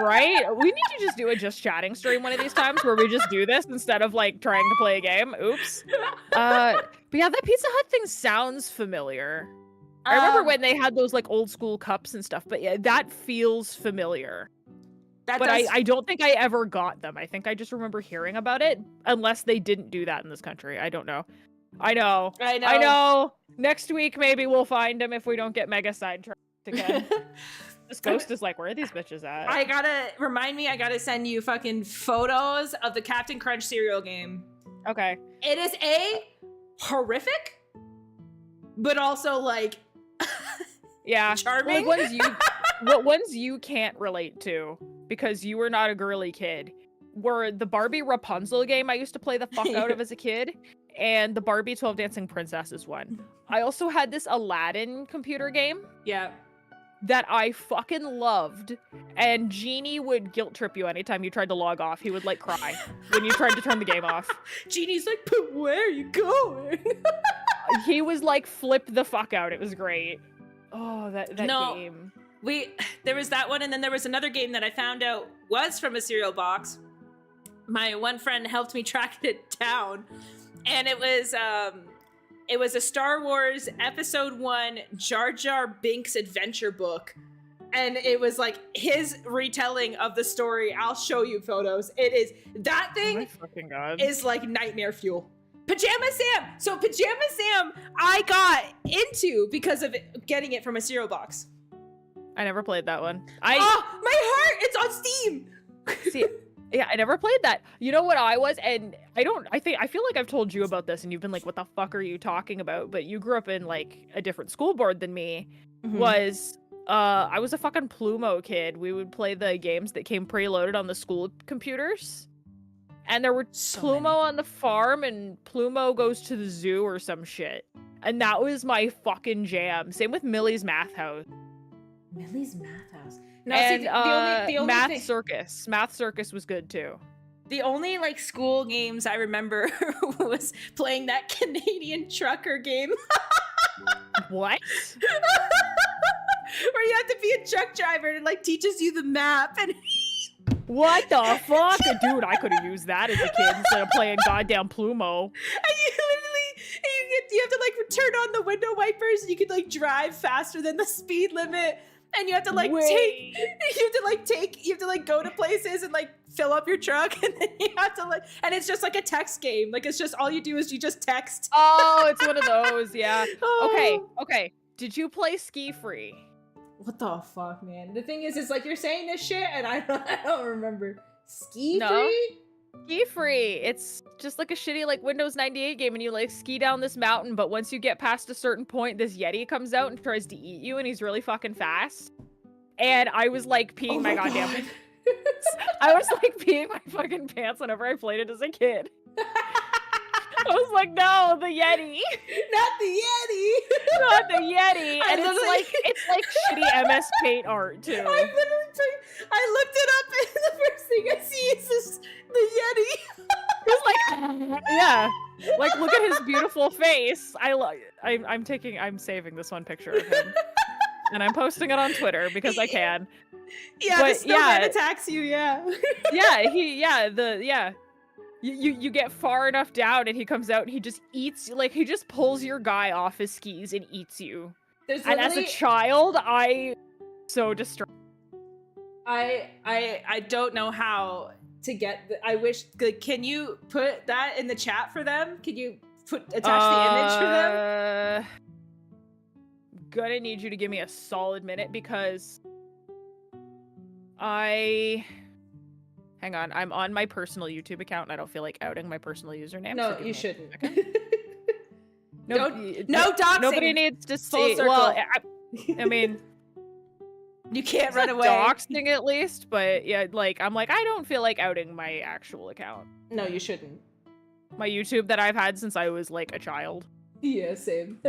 Right? We need to just do a just chatting stream one of these times where we just do this instead of like trying to play a game. Oops. But yeah, that Pizza Hut thing sounds familiar. I remember when they had those like old school cups and stuff, but yeah, that feels familiar. I don't think I ever got them. I think I just remember hearing about it, unless they didn't do that in this country. I don't know. I know. Next week, maybe we'll find them if we don't get mega sidetracked again. This ghost is like, where are these bitches at? I gotta send you fucking photos of the Captain Crunch cereal game. Okay. It is horrific, but also like charming. What ones you can't relate to because you were not a girly kid were the Barbie Rapunzel game I used to play the fuck out of as a kid, and the Barbie 12 Dancing Princesses one. I also had this Aladdin computer game. Yeah. That I fucking loved, and Genie would guilt trip you anytime you tried to log off. He would like cry when you tried to turn the game off. Genie's like, but where are you going? He was like, flip the fuck out. It was great. Oh, that game. There was that one, and then there was another game that I found out was from a cereal box. My one friend helped me track it down, and it was a Star Wars Episode 1 Jar Jar Binks adventure book. And it was like his retelling of the story. I'll show you photos. That thing oh my fucking God. Is like nightmare fuel. Pajama Sam! So Pajama Sam I got into because of getting it from a cereal box. I never played that one. My heart! It's on Steam! See, yeah, I never played that. You know what I was? And I feel like I've told you about this and you've been like, what the fuck are you talking about? But you grew up in like a different school board than me. Mm-hmm. I was a fucking Plumo kid. We would play the games that came preloaded on the school computers. And there were Plumo on the farm and Plumo goes to the zoo or some shit. And that was my fucking jam. Same with Millie's Math House. Millie's Math House. No, and see, the only Math thing... Circus. Math Circus was good too. The only like school games I remember was playing that Canadian trucker game. What? Where you have to be a truck driver and it like teaches you the map and what the fuck? Dude, I could have used that as a kid instead of playing goddamn Plumo. And you have to like turn on the window wipers and you could like drive faster than the speed limit. And you have to like go to places and like fill up your truck, and then you have to like, and it's just like a text game. Like it's just all you do is you just text. Oh, it's one of those, yeah. Okay. Did you play Ski Free? What the fuck, man? The thing is like you're saying this shit, and I don't remember. Ski Free? Ski Free. It's just like a shitty like Windows 98 game, and you like ski down this mountain, but once you get past a certain point, this Yeti comes out and tries to eat you, and he's really fucking fast. And I was like peeing my goddamn pants. I was like peeing my fucking pants whenever I played it as a kid. I was like, no, the Yeti. Not the Yeti. Not the Yeti. And it's like shitty MS Paint art too. I looked it up and the first thing I see is the Yeti. It's like, yeah. Like, look at his beautiful face. I'm saving this one picture of him. And I'm posting it on Twitter because I can. Yeah, But, the snowman yeah. attacks you, yeah. You get far enough down and he comes out and he just eats, like, he just pulls your guy off his skis and eats you. And as a child, so distraught. I don't know how to get I wish, like, can you put that in the chat for them? Can you attach the image for them? Gonna need you to give me a solid minute because hang on, I'm on my personal YouTube account and I don't feel like outing my personal username. No, so you shouldn't. No, doxing. Nobody needs to Full see. circle. Well, I mean, you can't run away. Doxing at least, but yeah, like I'm like I don't feel like outing my actual account. No, you shouldn't. My YouTube that I've had since I was like a child. Yeah, same.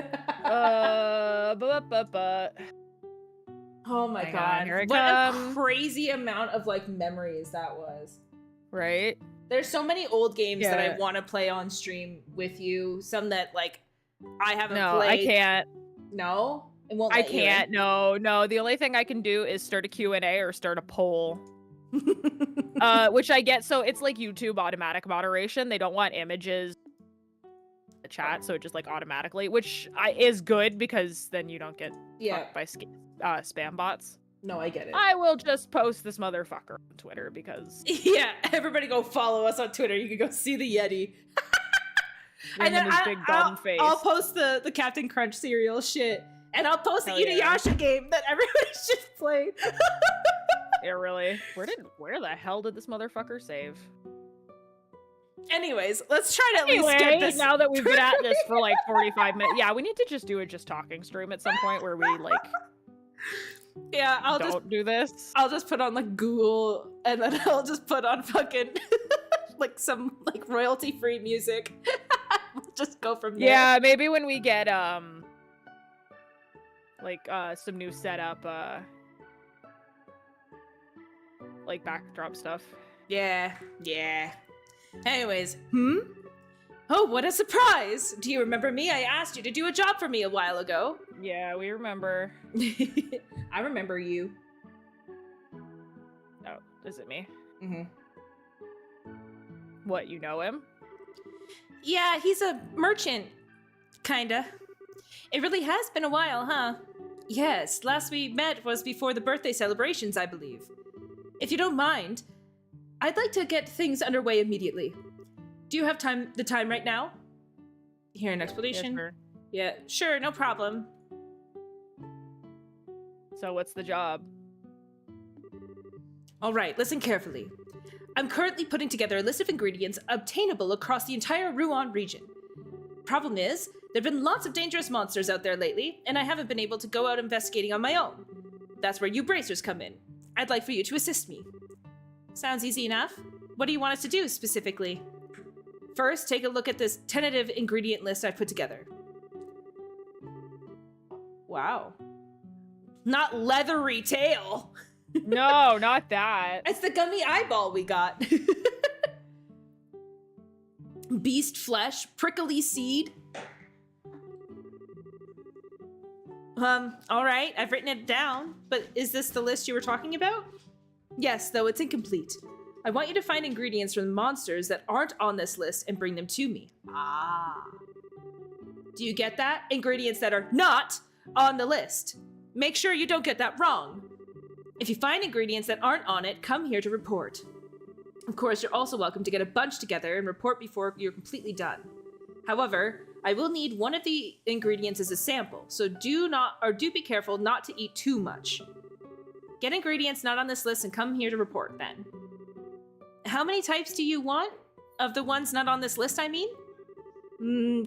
Oh my Hang god. on, here it what comes. a crazy amount of like memories that was. Right? There's so many old games that I Yeah. want to play on stream with you. Some that like I haven't No, played. I can't. No? It won't I let you in. can't. No. The only thing I can do is start a Q&A or start a poll. Which I get. So it's like YouTube automatic moderation. They don't want images in the chat, so it just like automatically, which is good because then you don't get fucked by spam bots. No, I get it. I will just post this motherfucker on Twitter because Yeah, everybody go follow us on Twitter. You can go see the Yeti. and then his big bum face. I'll post the Captain Crunch cereal shit. And I'll post Hell the yeah. Inuyasha game that everybody's just played. Yeah, really. Where the hell did this motherfucker save? Anyways, let's try to at least get this. Now that we've been at this for like 45 minutes. Yeah, we need to just do a just talking stream at some point where we like Yeah, don't do this. I'll just put on like Google and then I'll just put on fucking like some like royalty free music. We'll just go from there. Yeah, maybe when we get some new setup like backdrop stuff. Yeah. Anyways, Oh, what a surprise! Do you remember me? I asked you to do a job for me a while ago. Yeah, we remember. I remember you. Oh, is it me? Mm-hmm. What, you know him? Yeah, he's a merchant. Kinda. It really has been a while, huh? Yes, last we met was before the birthday celebrations, I believe. If you don't mind, I'd like to get things underway immediately. Do you have the time right now? Hear an explanation? Yes, sir. Yeah, sure, no problem. So what's the job? All right, listen carefully. I'm currently putting together a list of ingredients obtainable across the entire Rouen region. Problem is, there've been lots of dangerous monsters out there lately, and I haven't been able to go out investigating on my own. That's where you bracers come in. I'd like for you to assist me. Sounds easy enough. What do you want us to do, specifically? First, take a look at this tentative ingredient list I've put together. Wow. Not leathery tail. No, not that. It's the gummy eyeball we got. Beast flesh, prickly seed. All right, I've written it down, but is this the list you were talking about? Yes, though it's incomplete. I want you to find ingredients from monsters that aren't on this list and bring them to me. Ah. Do you get that? Ingredients that are not on the list. Make sure you don't get that wrong. If you find ingredients that aren't on it, come here to report. Of course, you're also welcome to get a bunch together and report before you're completely done. However, I will need one of the ingredients as a sample, so do be careful not to eat too much. Get ingredients not on this list and come here to report then. How many types do you want? Of the ones not on this list, I mean?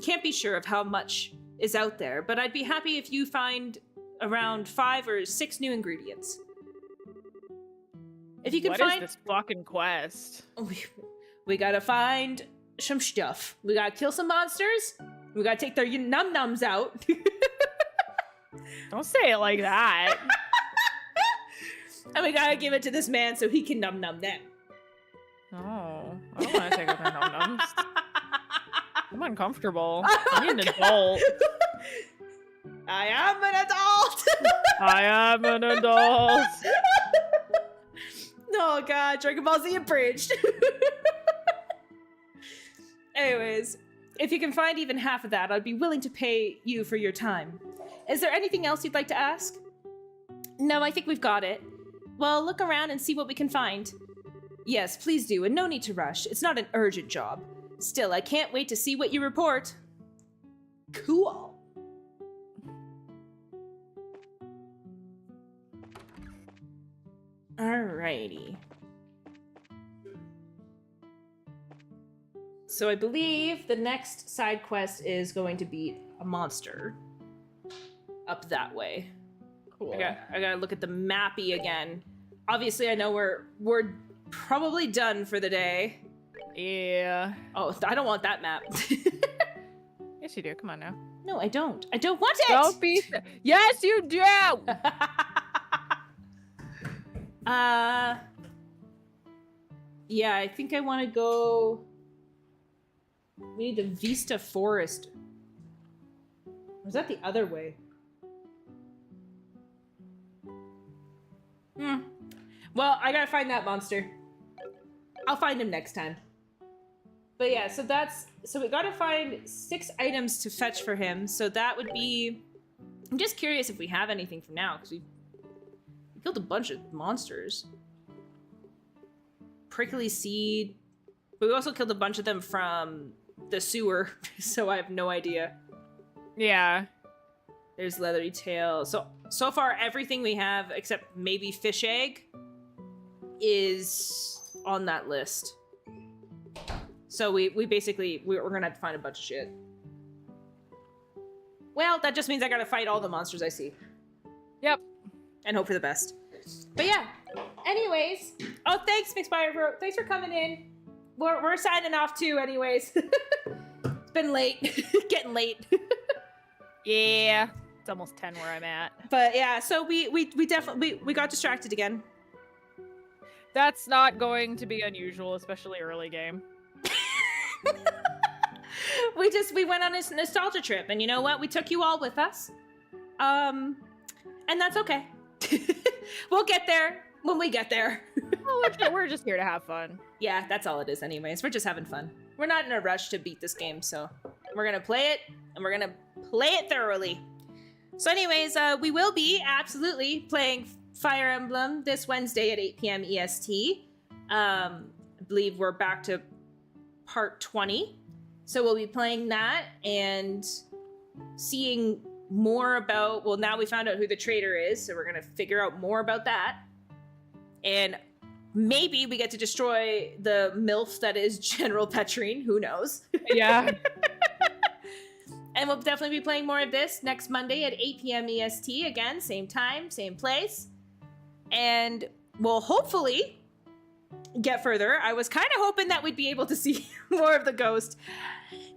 Can't be sure of how much is out there, but I'd be happy if you find around 5 or 6 new ingredients. If you can What find is this fucking quest? we gotta find some stuff. We gotta kill some monsters. We gotta take their num-nums out. Don't say it like that. And we gotta give it to this man so he can num-num them. No, I don't want to take out their num-nums. I'm uncomfortable. I need an adult. I am an adult. I am an adult. Oh god, Dragon Ball Z abridged. Anyways, if you can find even half of that, I'd be willing to pay you for your time. Is there anything else you'd like to ask? No, I think we've got it. Well, look around and see what we can find. Yes, please do, and no need to rush. It's not an urgent job. Still, I can't wait to see what you report. Cool. Alrighty. So I believe the next side quest is going to be a monster. Up that way. Cool. I gotta look at the mappy again. Obviously, I know we're probably done for the day. Yeah. Oh, I don't want that map. Yes, you do. Come on now. No, I don't. I don't want it! Don't be... Yes, you do! Yeah, I think I want to go... We need the Vista Forest. Or is that the other way? Well, I gotta find that monster. I'll find him next time. But yeah, so we gotta find 6 items to fetch for him. So that would be... I'm just curious if we have anything from now, because we killed a bunch of monsters. Prickly Seed. But we also killed a bunch of them from the sewer, so I have no idea. Yeah. There's Leathery Tail. So far, everything we have, except maybe Fish Egg, is on that list. So we're gonna have to find a bunch of shit. Well, that just means I gotta fight all the monsters I see. Yep. And hope for the best. But yeah. Anyways. Oh, thanks, Mixfire Bro. Thanks for coming in. We're signing off too, anyways. It's been late. Getting late. Yeah. It's almost 10 where I'm at. But yeah, so we definitely we got distracted again. That's not going to be unusual, especially early game. We went on a nostalgia trip, and you know what? We took you all with us. And that's okay. We'll get there when we get there. Well, we're just here to have fun. Yeah, that's all it is anyways. We're just having fun. We're not in a rush to beat this game, so we're gonna play it, and we're gonna play it thoroughly. So anyways, we will be absolutely playing Fire Emblem this Wednesday at 8 p.m. EST. I believe we're back to part 20. So we'll be playing that and seeing more about, well, now we found out who the traitor is, so we're going to figure out more about that. And maybe we get to destroy the MILF that is General Petrine, who knows? Yeah. And we'll definitely be playing more of this next Monday at 8 p.m. EST. Again, same time, same place. And we'll hopefully get further. I was kind of hoping that we'd be able to see more of the ghost.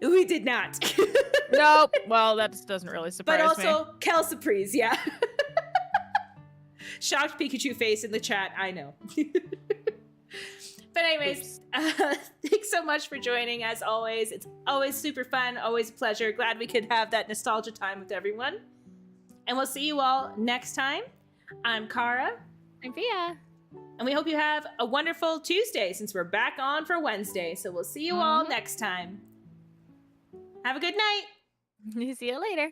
We did not. Nope. Well, that just doesn't really surprise me. But also, Kel Surprise, yeah. Shocked Pikachu face in the chat, I know. But anyways, thanks so much for joining, as always. It's always super fun, always a pleasure. Glad we could have that nostalgia time with everyone. And we'll see you all next time. I'm Kara. I'm Fia. And we hope you have a wonderful Tuesday, since we're back on for Wednesday. So we'll see you all next time. Have a good night. See you later.